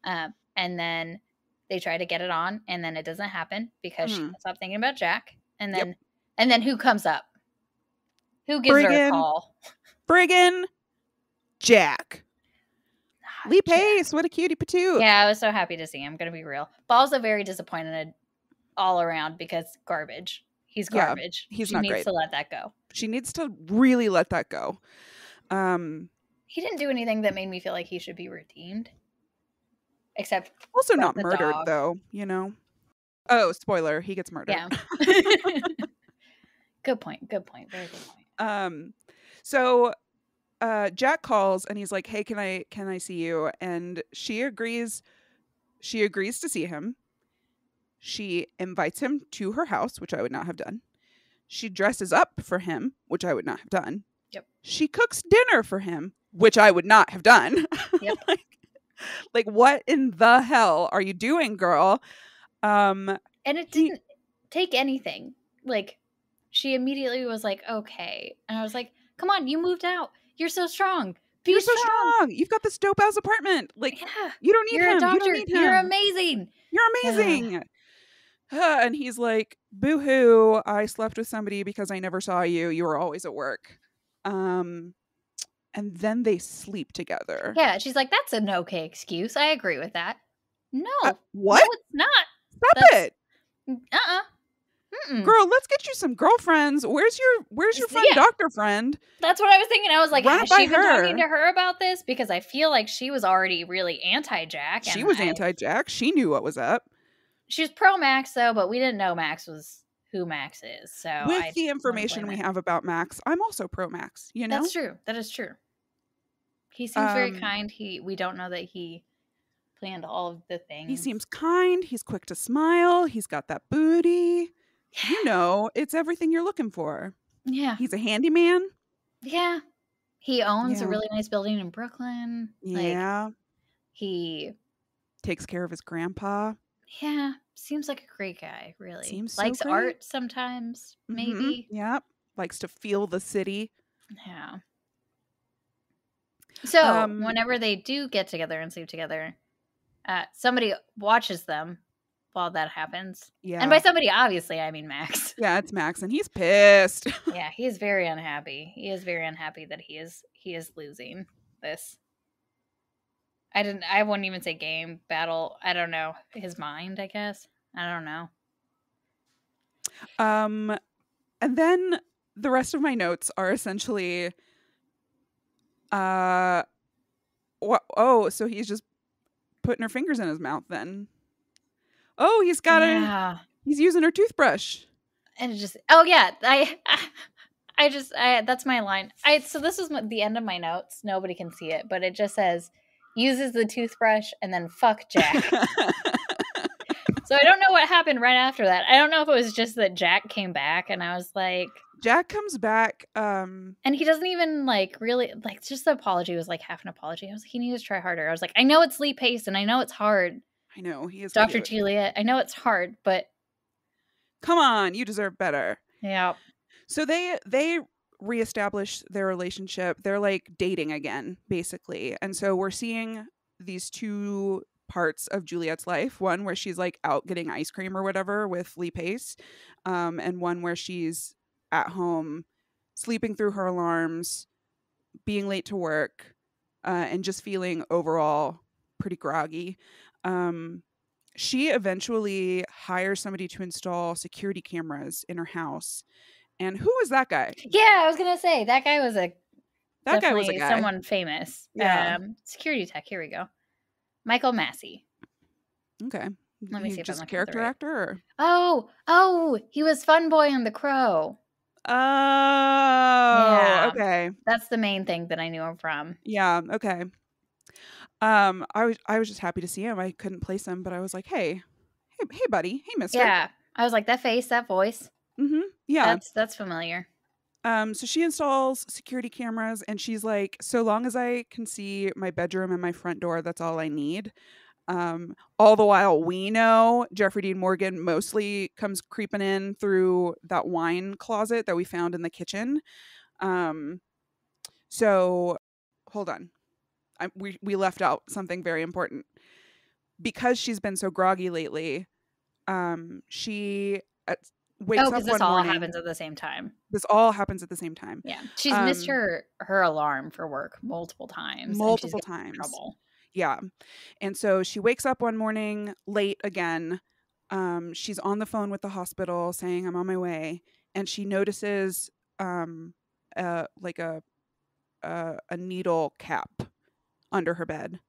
[SPEAKER 2] and then they try to get it on and then it doesn't happen because she can't stop thinking about Jack, and then who comes up? Who gives her a call?
[SPEAKER 1] Friggin' Jack. Lee Pace, what a cutie patoot.
[SPEAKER 2] Yeah, I was so happy to see him. I'm gonna be real, but also very disappointed all around because garbage. He's garbage.
[SPEAKER 1] Yeah,
[SPEAKER 2] she needs to let that go.
[SPEAKER 1] She needs to really let that go.
[SPEAKER 2] He didn't do anything that made me feel like he should be redeemed, except
[SPEAKER 1] also not murdered though. You know. Oh, spoiler! He gets murdered.
[SPEAKER 2] Yeah. Good point. Good point. Very good point.
[SPEAKER 1] So Jack calls and he's like, hey, can I see you? And she agrees to see him. She invites him to her house, which I would not have done. She dresses up for him, which I would not have done.
[SPEAKER 2] Yep.
[SPEAKER 1] She cooks dinner for him, which I would not have done.
[SPEAKER 2] Yep.
[SPEAKER 1] like what in the hell are you doing, girl?
[SPEAKER 2] And it didn't take anything. Like she immediately was like, okay. And I was like, come on, you moved out. You're so strong. You're so strong.
[SPEAKER 1] You've got this dope ass apartment. Like,
[SPEAKER 2] yeah.
[SPEAKER 1] You don't need
[SPEAKER 2] You're
[SPEAKER 1] him.
[SPEAKER 2] A doctor.
[SPEAKER 1] You don't need him.
[SPEAKER 2] You're amazing.
[SPEAKER 1] You're amazing. And he's like, boo-hoo. I slept with somebody because I never saw you. You were always at work. And then they sleep together.
[SPEAKER 2] Yeah. She's like, that's an okay excuse. I agree with that. No.
[SPEAKER 1] What?
[SPEAKER 2] No, it's not.
[SPEAKER 1] Stop it.
[SPEAKER 2] Mm-mm.
[SPEAKER 1] Girl, let's get you some girlfriends. Where's your fun doctor friend?
[SPEAKER 2] That's what I was thinking. I was like, has she been talking to her about this? Because I feel like she was already really anti-Jack.
[SPEAKER 1] She was anti-Jack. She knew what was up.
[SPEAKER 2] She was pro-Max, though, but we didn't know Max was who Max is. So
[SPEAKER 1] with the information we have about Max, I'm also pro-Max. You know,
[SPEAKER 2] that's true. That is true. He seems very kind. We don't know that he planned all of the things.
[SPEAKER 1] He seems kind. He's quick to smile. He's got that booty. Yeah. You know, it's everything you're looking for.
[SPEAKER 2] Yeah.
[SPEAKER 1] He's a handyman.
[SPEAKER 2] Yeah. He owns a really nice building in Brooklyn.
[SPEAKER 1] Yeah.
[SPEAKER 2] Like, he
[SPEAKER 1] takes care of his grandpa.
[SPEAKER 2] Yeah. Seems like a great guy, really.
[SPEAKER 1] Seems
[SPEAKER 2] likes
[SPEAKER 1] so
[SPEAKER 2] art sometimes, maybe.
[SPEAKER 1] Yeah. Likes to feel the city.
[SPEAKER 2] Yeah. So, whenever they do get together and sleep together, somebody watches them while that happens.
[SPEAKER 1] Yeah.
[SPEAKER 2] And by somebody, obviously, I mean Max.
[SPEAKER 1] Yeah, it's Max, and he's pissed.
[SPEAKER 2] Yeah, he is very unhappy. He is very unhappy that he is losing this. I wouldn't even say game, battle. I don't know. His mind, I guess. I don't know.
[SPEAKER 1] And then the rest of my notes are essentially so he's just putting her fingers in his mouth then. Oh, he's got he's using her toothbrush.
[SPEAKER 2] And it just I that's my line. So this is the end of my notes. Nobody can see it, but it just says uses the toothbrush and then fuck Jack. So I don't know what happened right after that. I don't know if it was just that Jack came back and I was like,
[SPEAKER 1] Jack comes back
[SPEAKER 2] and he doesn't even really just the apology was like half an apology. I was like, he needs to try harder. I was like, I know it's Lee Pace and I know it's hard.
[SPEAKER 1] I know he is
[SPEAKER 2] Dr. Juliet. I know it's hard, but
[SPEAKER 1] come on, you deserve better.
[SPEAKER 2] Yeah.
[SPEAKER 1] So they reestablish their relationship. They're like dating again, basically. And so we're seeing these two parts of Juliet's life. One where she's like out getting ice cream or whatever with Lee Pace, and one where she's at home sleeping through her alarms, being late to work, and just feeling overall pretty groggy. She eventually hires somebody to install security cameras in her house. And who was that guy?
[SPEAKER 2] Yeah, I was gonna say that guy was a
[SPEAKER 1] That guy was a
[SPEAKER 2] definitely
[SPEAKER 1] guy.
[SPEAKER 2] someone famous.
[SPEAKER 1] Yeah.
[SPEAKER 2] Security tech. Here we go. Michael Massey.
[SPEAKER 1] Okay.
[SPEAKER 2] Let me
[SPEAKER 1] He
[SPEAKER 2] see if I'm
[SPEAKER 1] just a
[SPEAKER 2] looking at the
[SPEAKER 1] character
[SPEAKER 2] right.
[SPEAKER 1] actor? Or?
[SPEAKER 2] Oh, he was Fun Boy on The Crow.
[SPEAKER 1] Oh,
[SPEAKER 2] Yeah,
[SPEAKER 1] okay.
[SPEAKER 2] that's the main thing that I knew him from.
[SPEAKER 1] Yeah, okay. I was just happy to see him. I couldn't place him, but I was like, hey, buddy, hey, mister.
[SPEAKER 2] Yeah, I was like, that face, that voice.
[SPEAKER 1] Yeah.
[SPEAKER 2] That's familiar.
[SPEAKER 1] So she installs security cameras, and she's like, so long as I can see my bedroom and my front door, that's all I need. All the while, we know Jeffrey Dean Morgan mostly comes creeping in through that wine closet that we found in the kitchen. So hold on. We left out something very important. Because she's been so groggy lately, she wakes up
[SPEAKER 2] because this
[SPEAKER 1] one
[SPEAKER 2] all
[SPEAKER 1] morning.
[SPEAKER 2] happens at the same time.
[SPEAKER 1] This all happens at the same time.
[SPEAKER 2] Yeah, she's missed her alarm for work multiple times.
[SPEAKER 1] Multiple
[SPEAKER 2] and she's
[SPEAKER 1] times.
[SPEAKER 2] in trouble.
[SPEAKER 1] Yeah. And so she wakes up one morning late again. She's on the phone with the hospital saying, I'm on my way. And she notices like a needle cap under her bed.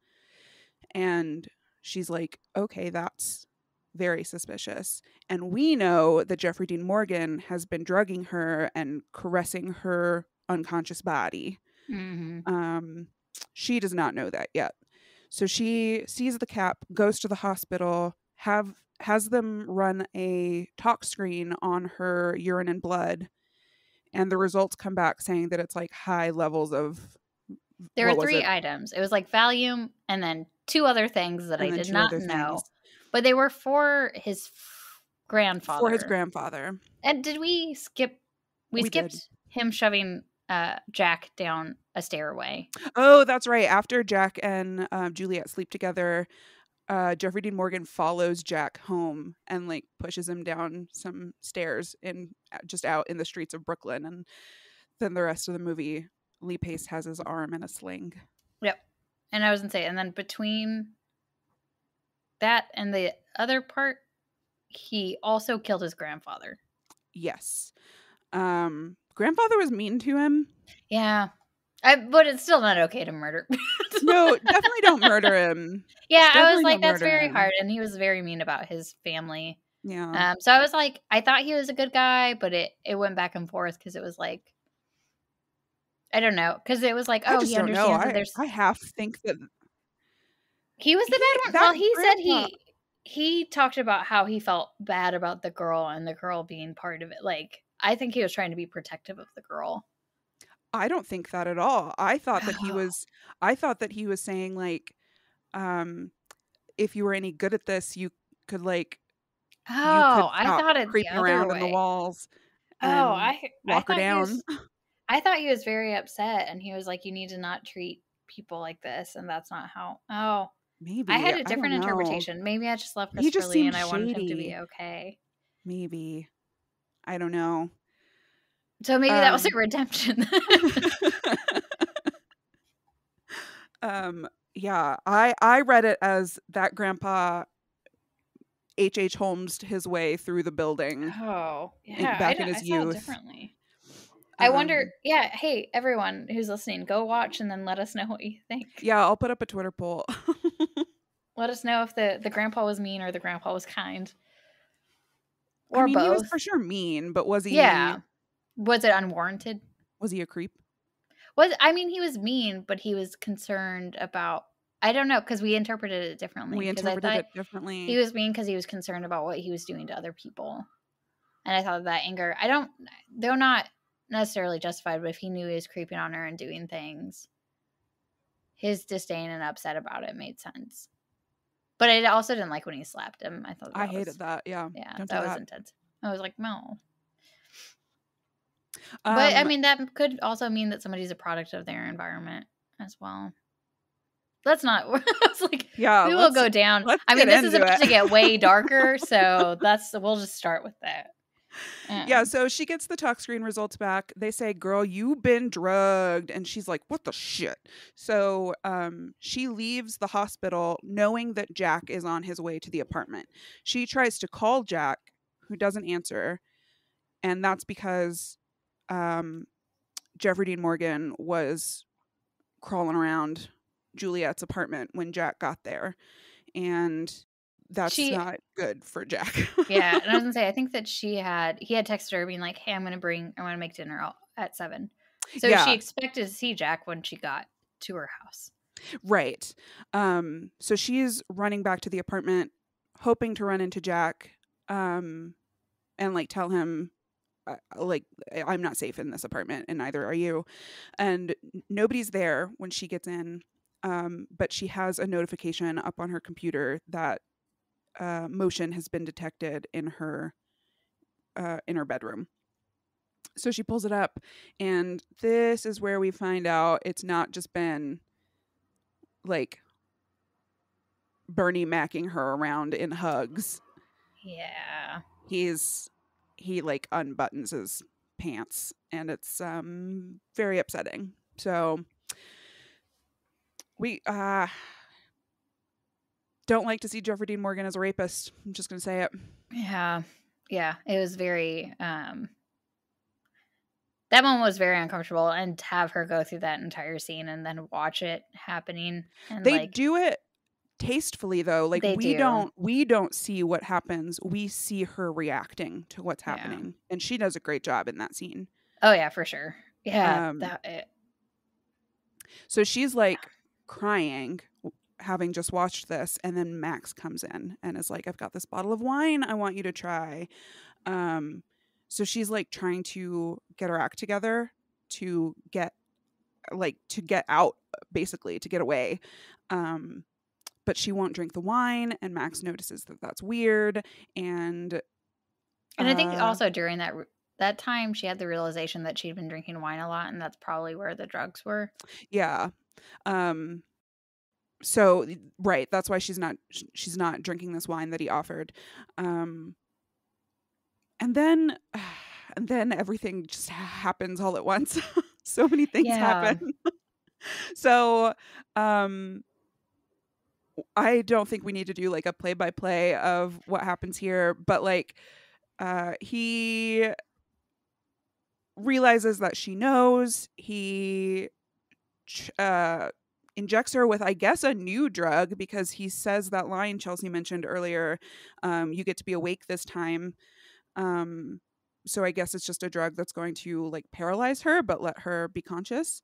[SPEAKER 1] And she's like, okay, that's very suspicious. And we know that Jeffrey Dean Morgan has been drugging her and caressing her unconscious body.
[SPEAKER 2] Mm-hmm.
[SPEAKER 1] She does not know that yet. So she sees the cap, goes to the hospital, has them run a tox screen on her urine and blood, and the results come back saying that it's like high levels of.
[SPEAKER 2] There were 3 items. It was like Valium and then 2 other things that I did not know, but they were for his grandfather.
[SPEAKER 1] For his grandfather.
[SPEAKER 2] And did we skip? We skipped him shoving Jack down a stairway.
[SPEAKER 1] Oh, that's right. After Jack and Juliet sleep together, Jeffrey Dean Morgan follows Jack home and like pushes him down some stairs in just out in the streets of Brooklyn. And then the rest of the movie, Lee Pace has his arm in a sling.
[SPEAKER 2] Yep. And I was gonna say, and then between that and the other part, he also killed his grandfather.
[SPEAKER 1] Yes. Grandfather was mean to him.
[SPEAKER 2] Yeah. But it's still not okay to murder.
[SPEAKER 1] No, definitely don't murder him.
[SPEAKER 2] Yeah,
[SPEAKER 1] definitely
[SPEAKER 2] I was like, that's very hard. And he was very mean about his family.
[SPEAKER 1] Yeah.
[SPEAKER 2] So I was like, I thought he was a good guy, but it went back and forth because it was like, I don't know. Because it was like, oh, he understands that there's.
[SPEAKER 1] I half think that
[SPEAKER 2] He was the bad one. Well, he said he talked about how he felt bad about the girl and the girl being part of it. Like, I think he was trying to be protective of the girl.
[SPEAKER 1] I don't think that at all. I thought that he was saying like, if you were any good at this, you could like,
[SPEAKER 2] I thought it
[SPEAKER 1] creeping around in the walls. Lock her down.
[SPEAKER 2] I thought he was very upset, and he was like, "You need to not treat people like this," and that's not how. Oh,
[SPEAKER 1] maybe
[SPEAKER 2] I had a different interpretation. Maybe I just love Christopher Lee, and I wanted him to be okay.
[SPEAKER 1] Maybe, I don't know.
[SPEAKER 2] So maybe that was a redemption.
[SPEAKER 1] Yeah, I read it as that grandpa H.H. Holmes'd his way through the building.
[SPEAKER 2] Oh, yeah.
[SPEAKER 1] Back in his
[SPEAKER 2] I
[SPEAKER 1] youth.
[SPEAKER 2] saw it differently. I wonder, yeah, hey, everyone who's listening, go watch and then let us know what you think.
[SPEAKER 1] Yeah, I'll put up a Twitter poll.
[SPEAKER 2] Let us know if the grandpa was mean or the grandpa was kind. Or both.
[SPEAKER 1] He was for sure mean, but was he...
[SPEAKER 2] Yeah. Was it unwarranted?
[SPEAKER 1] Was he a creep?
[SPEAKER 2] He was mean, but he was concerned about... I don't know, because we interpreted it differently. He was mean because he was concerned about what he was doing to other people. And I thought that anger... They're not necessarily justified, but if he knew he was creeping on her and doing things, his disdain and upset about it made sense. But I also didn't like when he slapped him. I
[SPEAKER 1] hated that. Yeah.
[SPEAKER 2] Yeah, that was intense. I was like, no. But that could also mean that somebody's a product of their environment as well. Let's not. It's like, yeah, we will go down. This is about to get way darker, so we'll just start with that.
[SPEAKER 1] Yeah, so she gets the talk screen results back. They say, "Girl, you've been drugged." And she's like, "What the shit?" So she leaves the hospital knowing that Jack is on his way to the apartment. She tries to call Jack, who doesn't answer. And that's because Jeffrey Dean Morgan was crawling around Juliet's apartment when Jack got there. And that's
[SPEAKER 2] She
[SPEAKER 1] not good for Jack.
[SPEAKER 2] Yeah, and I was gonna say, I think that he had texted her being like, "Hey, I want to make dinner at 7." So she
[SPEAKER 1] Yeah,
[SPEAKER 2] expected to see Jack when she got to her house.
[SPEAKER 1] right. So she's running back to the apartment, hoping to run into Jack, and like tell him, like, I'm not safe in this apartment, and neither are you. And nobody's there when she gets in. But she has a notification up on her computer that motion has been detected in her bedroom. So she pulls it up, and this is where we find out it's not just been like Bernie macking her around in hugs.
[SPEAKER 2] Yeah.
[SPEAKER 1] He like unbuttons his pants, and it's very upsetting. So we don't like to see Jeffrey Dean Morgan as a rapist. I'm just gonna say it.
[SPEAKER 2] Yeah. Yeah. It was very that one was very uncomfortable, and to have her go through that entire scene and then watch it happening, and
[SPEAKER 1] They
[SPEAKER 2] like
[SPEAKER 1] do it tastefully though. Like
[SPEAKER 2] they do.
[SPEAKER 1] we don't see what happens. We see her reacting to what's
[SPEAKER 2] Yeah.
[SPEAKER 1] happening, and she does a great job in that scene.
[SPEAKER 2] Oh yeah, for sure. Yeah,
[SPEAKER 1] Um so she's like crying, having just watched this, and then Max comes in and is like, "I've got this bottle of wine I want you to try." So she's like trying to get her act together to get out, basically to get away. But she won't drink the wine, and Max notices that that's weird. And
[SPEAKER 2] And I think also during that time, she had the realization that she'd been drinking wine a lot, and that's probably where the drugs were.
[SPEAKER 1] yeah. So right, that's why she's not drinking this wine that he offered. And then everything just happens all at once. So many things
[SPEAKER 2] Yeah.
[SPEAKER 1] happen. So I don't think we need to do like a play by play of what happens here, but like he realizes that she knows. He injects her with, I guess, a new drug, because he says that line Chelsea mentioned earlier, you get to be awake this time. So I guess it's just a drug that's going to like paralyze her but let her be conscious.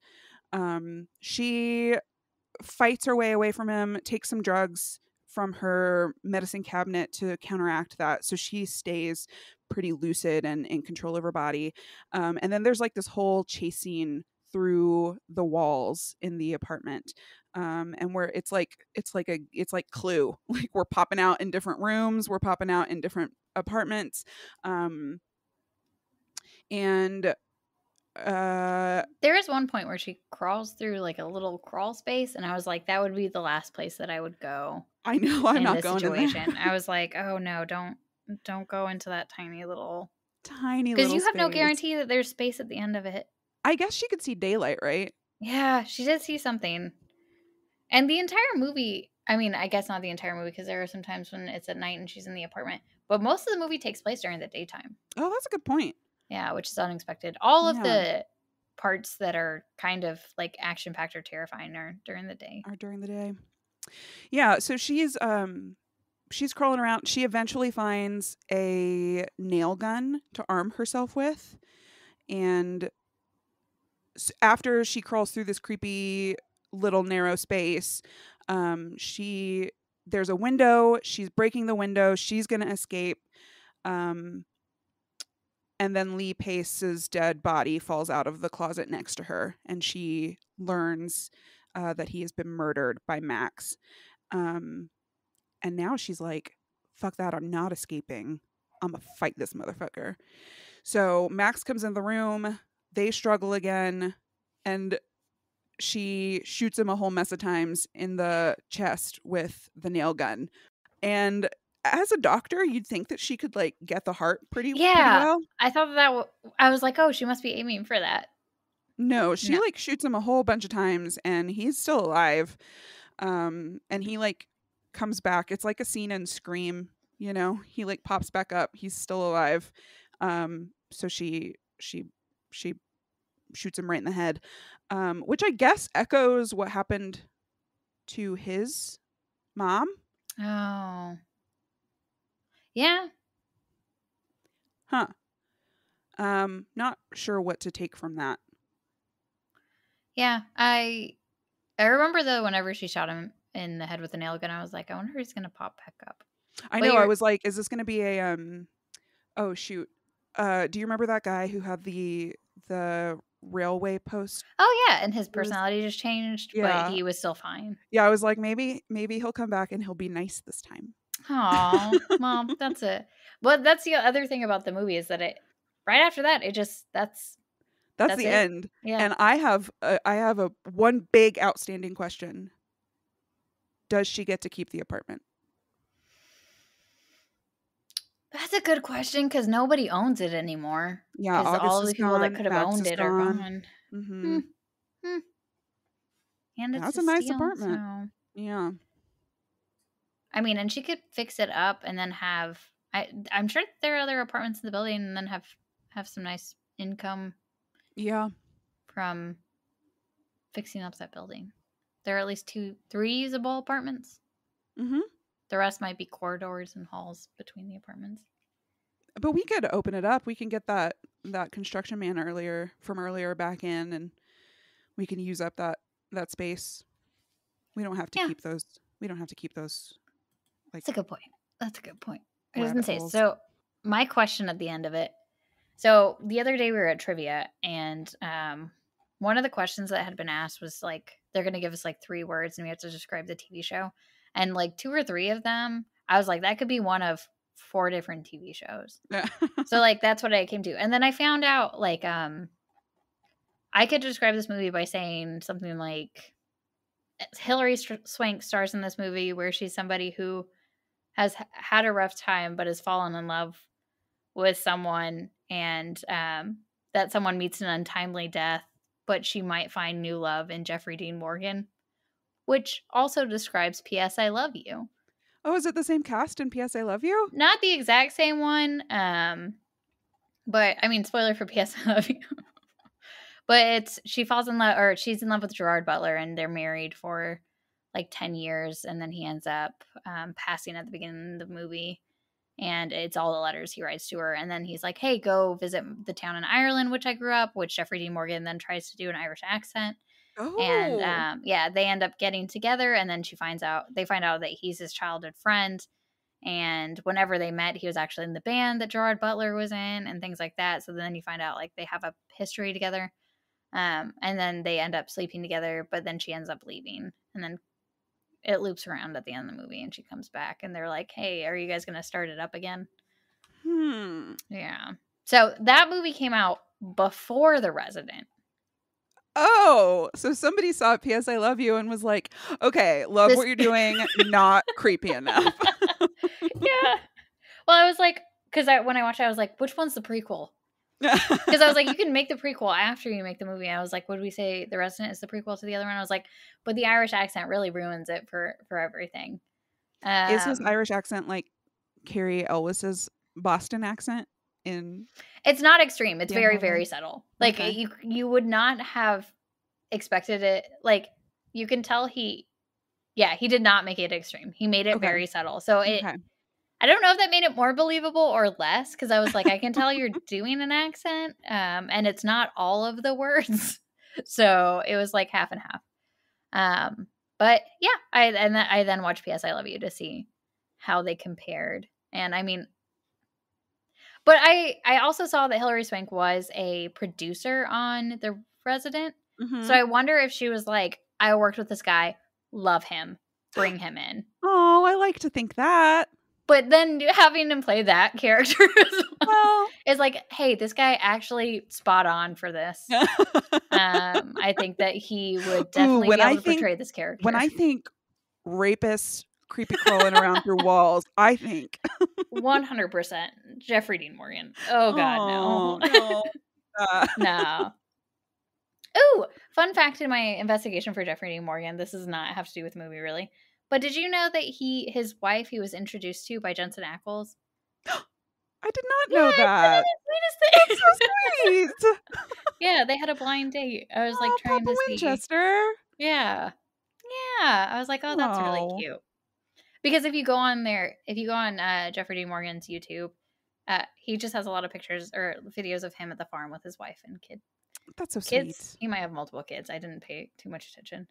[SPEAKER 1] She fights her way away from him, takes some drugs from her medicine cabinet to counteract that. So she stays pretty lucid and in control of her body. And then there's like this whole chase scene through the walls in the apartment. And where it's like Clue. Like we're popping out in different rooms, we're popping out in different apartments. And
[SPEAKER 2] There is one point where she crawls through like a little crawl space, and I was like, that would be the last place that I would go
[SPEAKER 1] I know I'm
[SPEAKER 2] in
[SPEAKER 1] not
[SPEAKER 2] this
[SPEAKER 1] going
[SPEAKER 2] situation.
[SPEAKER 1] in there.
[SPEAKER 2] I was like, oh no, don't go into that tiny little,
[SPEAKER 1] Tiny
[SPEAKER 2] because
[SPEAKER 1] little
[SPEAKER 2] you have no
[SPEAKER 1] space.
[SPEAKER 2] guarantee that there's space at the end of it.
[SPEAKER 1] I guess she could see daylight, right?
[SPEAKER 2] Yeah, she did see something. And the entire movie, I mean, I guess not the entire movie, because there are some times when it's at night and she's in the apartment, but most of the movie takes place during the daytime.
[SPEAKER 1] Oh, that's a good point.
[SPEAKER 2] Yeah, which is unexpected. All of
[SPEAKER 1] Yeah.
[SPEAKER 2] the parts that are kind of like action packed or terrifying are during the day.
[SPEAKER 1] Or during the day. Yeah, so she's crawling around. She eventually finds a nail gun to arm herself with. And after she crawls through this creepy little narrow space, there's a window. She's breaking the window. She's going to escape. And then Lee Pace's dead body falls out of the closet next to her, and she learns that he has been murdered by Max. And now she's like, fuck that, I'm not escaping. I'm gonna fight this motherfucker. So Max comes in the room. They struggle again, and she shoots him a whole mess of times in the chest with the nail gun. And as a doctor, you'd think that she could like get the heart pretty
[SPEAKER 2] Yeah.
[SPEAKER 1] well.
[SPEAKER 2] I thought I was like, oh, she must be aiming for that.
[SPEAKER 1] No, she
[SPEAKER 2] No.
[SPEAKER 1] like shoots him a whole bunch of times and he's still alive. And he like comes back. It's like a scene in Scream, you know. He like pops back up. He's still alive. So she shoots him right in the head. Which I guess echoes what happened to his mom.
[SPEAKER 2] Oh. Yeah.
[SPEAKER 1] Huh. Not sure what to take from that.
[SPEAKER 2] Yeah. I remember though, whenever she shot him in the head with a nail gun, I was like, I wonder if he's gonna pop back up.
[SPEAKER 1] I
[SPEAKER 2] But
[SPEAKER 1] know, I
[SPEAKER 2] you're
[SPEAKER 1] was like, is this gonna be a oh shoot. Do you remember that guy who had the railway post?
[SPEAKER 2] Oh yeah, and his
[SPEAKER 1] It was
[SPEAKER 2] personality just changed, but
[SPEAKER 1] yeah.
[SPEAKER 2] he was still fine.
[SPEAKER 1] Yeah, I was like, maybe he'll come back and he'll be nice this time.
[SPEAKER 2] Aw, Mom, that's it. But that's the other thing about the movie is that it right after that, it just
[SPEAKER 1] That's
[SPEAKER 2] that's
[SPEAKER 1] the
[SPEAKER 2] it.
[SPEAKER 1] end.
[SPEAKER 2] Yeah.
[SPEAKER 1] And I have a one big outstanding question. Does she get to keep the apartment?
[SPEAKER 2] That's a good question because nobody owns it anymore.
[SPEAKER 1] Yeah,
[SPEAKER 2] Because
[SPEAKER 1] August
[SPEAKER 2] all
[SPEAKER 1] is
[SPEAKER 2] the people that
[SPEAKER 1] gone.
[SPEAKER 2] could have
[SPEAKER 1] Max
[SPEAKER 2] owned
[SPEAKER 1] is
[SPEAKER 2] it are
[SPEAKER 1] gone.
[SPEAKER 2] gone.
[SPEAKER 1] Mm-hmm.
[SPEAKER 2] Hmm. And it's
[SPEAKER 1] That's
[SPEAKER 2] a
[SPEAKER 1] a nice
[SPEAKER 2] steal,
[SPEAKER 1] apartment.
[SPEAKER 2] so
[SPEAKER 1] Yeah.
[SPEAKER 2] I mean, and she could fix it up and then have I'm sure there are other apartments in the building and then have some nice income
[SPEAKER 1] Yeah.
[SPEAKER 2] from fixing up that building. There are at least 3 usable apartments.
[SPEAKER 1] Mm-hmm.
[SPEAKER 2] The rest might be corridors and halls between the apartments.
[SPEAKER 1] But we could open it up. We can get that construction man earlier back in, and we can use up that space. We don't have to
[SPEAKER 2] Yeah.
[SPEAKER 1] keep those. We don't have to keep those. Like
[SPEAKER 2] That's a good point. That's a good point. I was
[SPEAKER 1] rabbit
[SPEAKER 2] gonna say,
[SPEAKER 1] holes.
[SPEAKER 2] so my question at the end of it. So the other day we were at trivia, and one of the questions that had been asked was like, they're gonna give us like 3 words, and we have to describe the TV show. And like 2 or 3 of them, I was like, that could be one of 4 different TV shows. So like that's what I came to. And then I found out like I could describe this movie by saying something like Hillary Swank stars in this movie where she's somebody who has had a rough time but has fallen in love with someone, and that someone meets an untimely death, but she might find new love in Jeffrey Dean Morgan, which also describes P.S. I Love You.
[SPEAKER 1] Oh, is it the same cast in P.S. I Love You?
[SPEAKER 2] Not the exact same one, but I mean, spoiler for P.S. I Love You. But she falls in love, or she's in love with Gerard Butler, and they're married for like 10 years, and then he ends up passing at the beginning of the movie. And it's all the letters he writes to her. And then he's like, hey, go visit the town in Ireland, which I grew up, which Jeffrey Dean Morgan then tries to do an Irish accent.
[SPEAKER 1] Oh.
[SPEAKER 2] And yeah, they end up getting together. And then they find out that he's his childhood friend. And whenever they met, he was actually in the band that Gerard Butler was in and things like that. So then you find out like they have a history together. And then they end up sleeping together, but then she ends up leaving. And then it loops around at the end of the movie and she comes back and they're like, hey, are you guys going to start it up again? Yeah. So that movie came out before The Resident.
[SPEAKER 1] Oh, so somebody saw P.S. I Love You and was like, okay, love what you're doing, not creepy enough.
[SPEAKER 2] Yeah. Well, I was like, because when I watched it, I was like, which one's the prequel? Because I was like, you can make the prequel after you make the movie. I was like, would we say The Resident is the prequel to the other one? I was like, but the Irish accent really ruins it for everything.
[SPEAKER 1] Is his Irish accent like Carrie Elwes's Boston accent?
[SPEAKER 2] It's not extreme. It's very, very subtle. Like
[SPEAKER 1] Okay.
[SPEAKER 2] you would not have expected it. Like you can tell he did not make it extreme. He made it very subtle. So I don't know if that made it more believable or less, because I was like, I can tell you're doing an accent, and it's not all of the words. So it was like half and half. But yeah, I then watched P.S. I Love You to see how they compared. And I mean, but I also saw that Hillary Swank was a producer on The Resident.
[SPEAKER 1] Mm-hmm.
[SPEAKER 2] So I wonder if she was like, I worked with this guy, love him, bring him in.
[SPEAKER 1] Oh, I like to think that.
[SPEAKER 2] But then having him play that character is like, hey, this guy actually spot on for this. I think that he would definitely be able to portray this character.
[SPEAKER 1] When I think rapist creepy crawling around through walls, I think.
[SPEAKER 2] 100% Jeffrey Dean Morgan. Oh God, no.
[SPEAKER 1] No.
[SPEAKER 2] No. Ooh, fun fact in my investigation for Jeffrey Dean Morgan. This does not have to do with the movie, really. But did you know that his wife he was introduced to by Jensen Ackles?
[SPEAKER 1] I did not know that.
[SPEAKER 2] That's
[SPEAKER 1] That's so sweet.
[SPEAKER 2] Yeah, they had a blind date. I was like trying
[SPEAKER 1] Papa
[SPEAKER 2] to see.
[SPEAKER 1] Winchester.
[SPEAKER 2] Yeah. Yeah. I was like, oh, that's really cute. Because if you go on Jeffrey Dean Morgan's YouTube, he just has a lot of pictures or videos of him at the farm with his wife and kid.
[SPEAKER 1] That's so
[SPEAKER 2] Kids.
[SPEAKER 1] sweet.
[SPEAKER 2] He might have multiple kids. I didn't pay too much attention.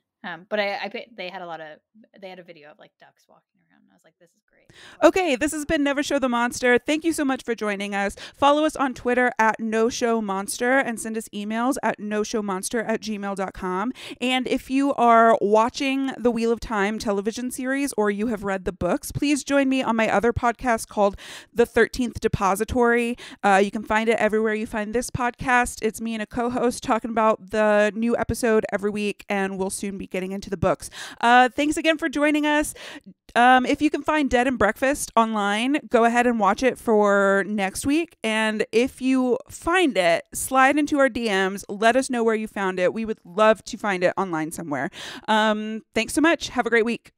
[SPEAKER 2] But they had a video of like ducks walking around. And I was like, this is great.
[SPEAKER 1] Okay, this has been Never Show the Monster. Thank you so much for joining us. Follow us on Twitter at NoShowMonster and send us emails at noshowmonster@gmail.com. And if you are watching the Wheel of Time television series or you have read the books, please join me on my other podcast called The 13th Depository. You can find it everywhere you find this podcast. It's me and a co-host talking about the new episode every week, and we'll soon be getting into the books. Thanks again for joining us. If you can find Dead and Breakfast online, go ahead and watch it for next week. And if you find it, slide into our DMs. Let us know where you found it. We would love to find it online somewhere. Thanks so much. Have a great week.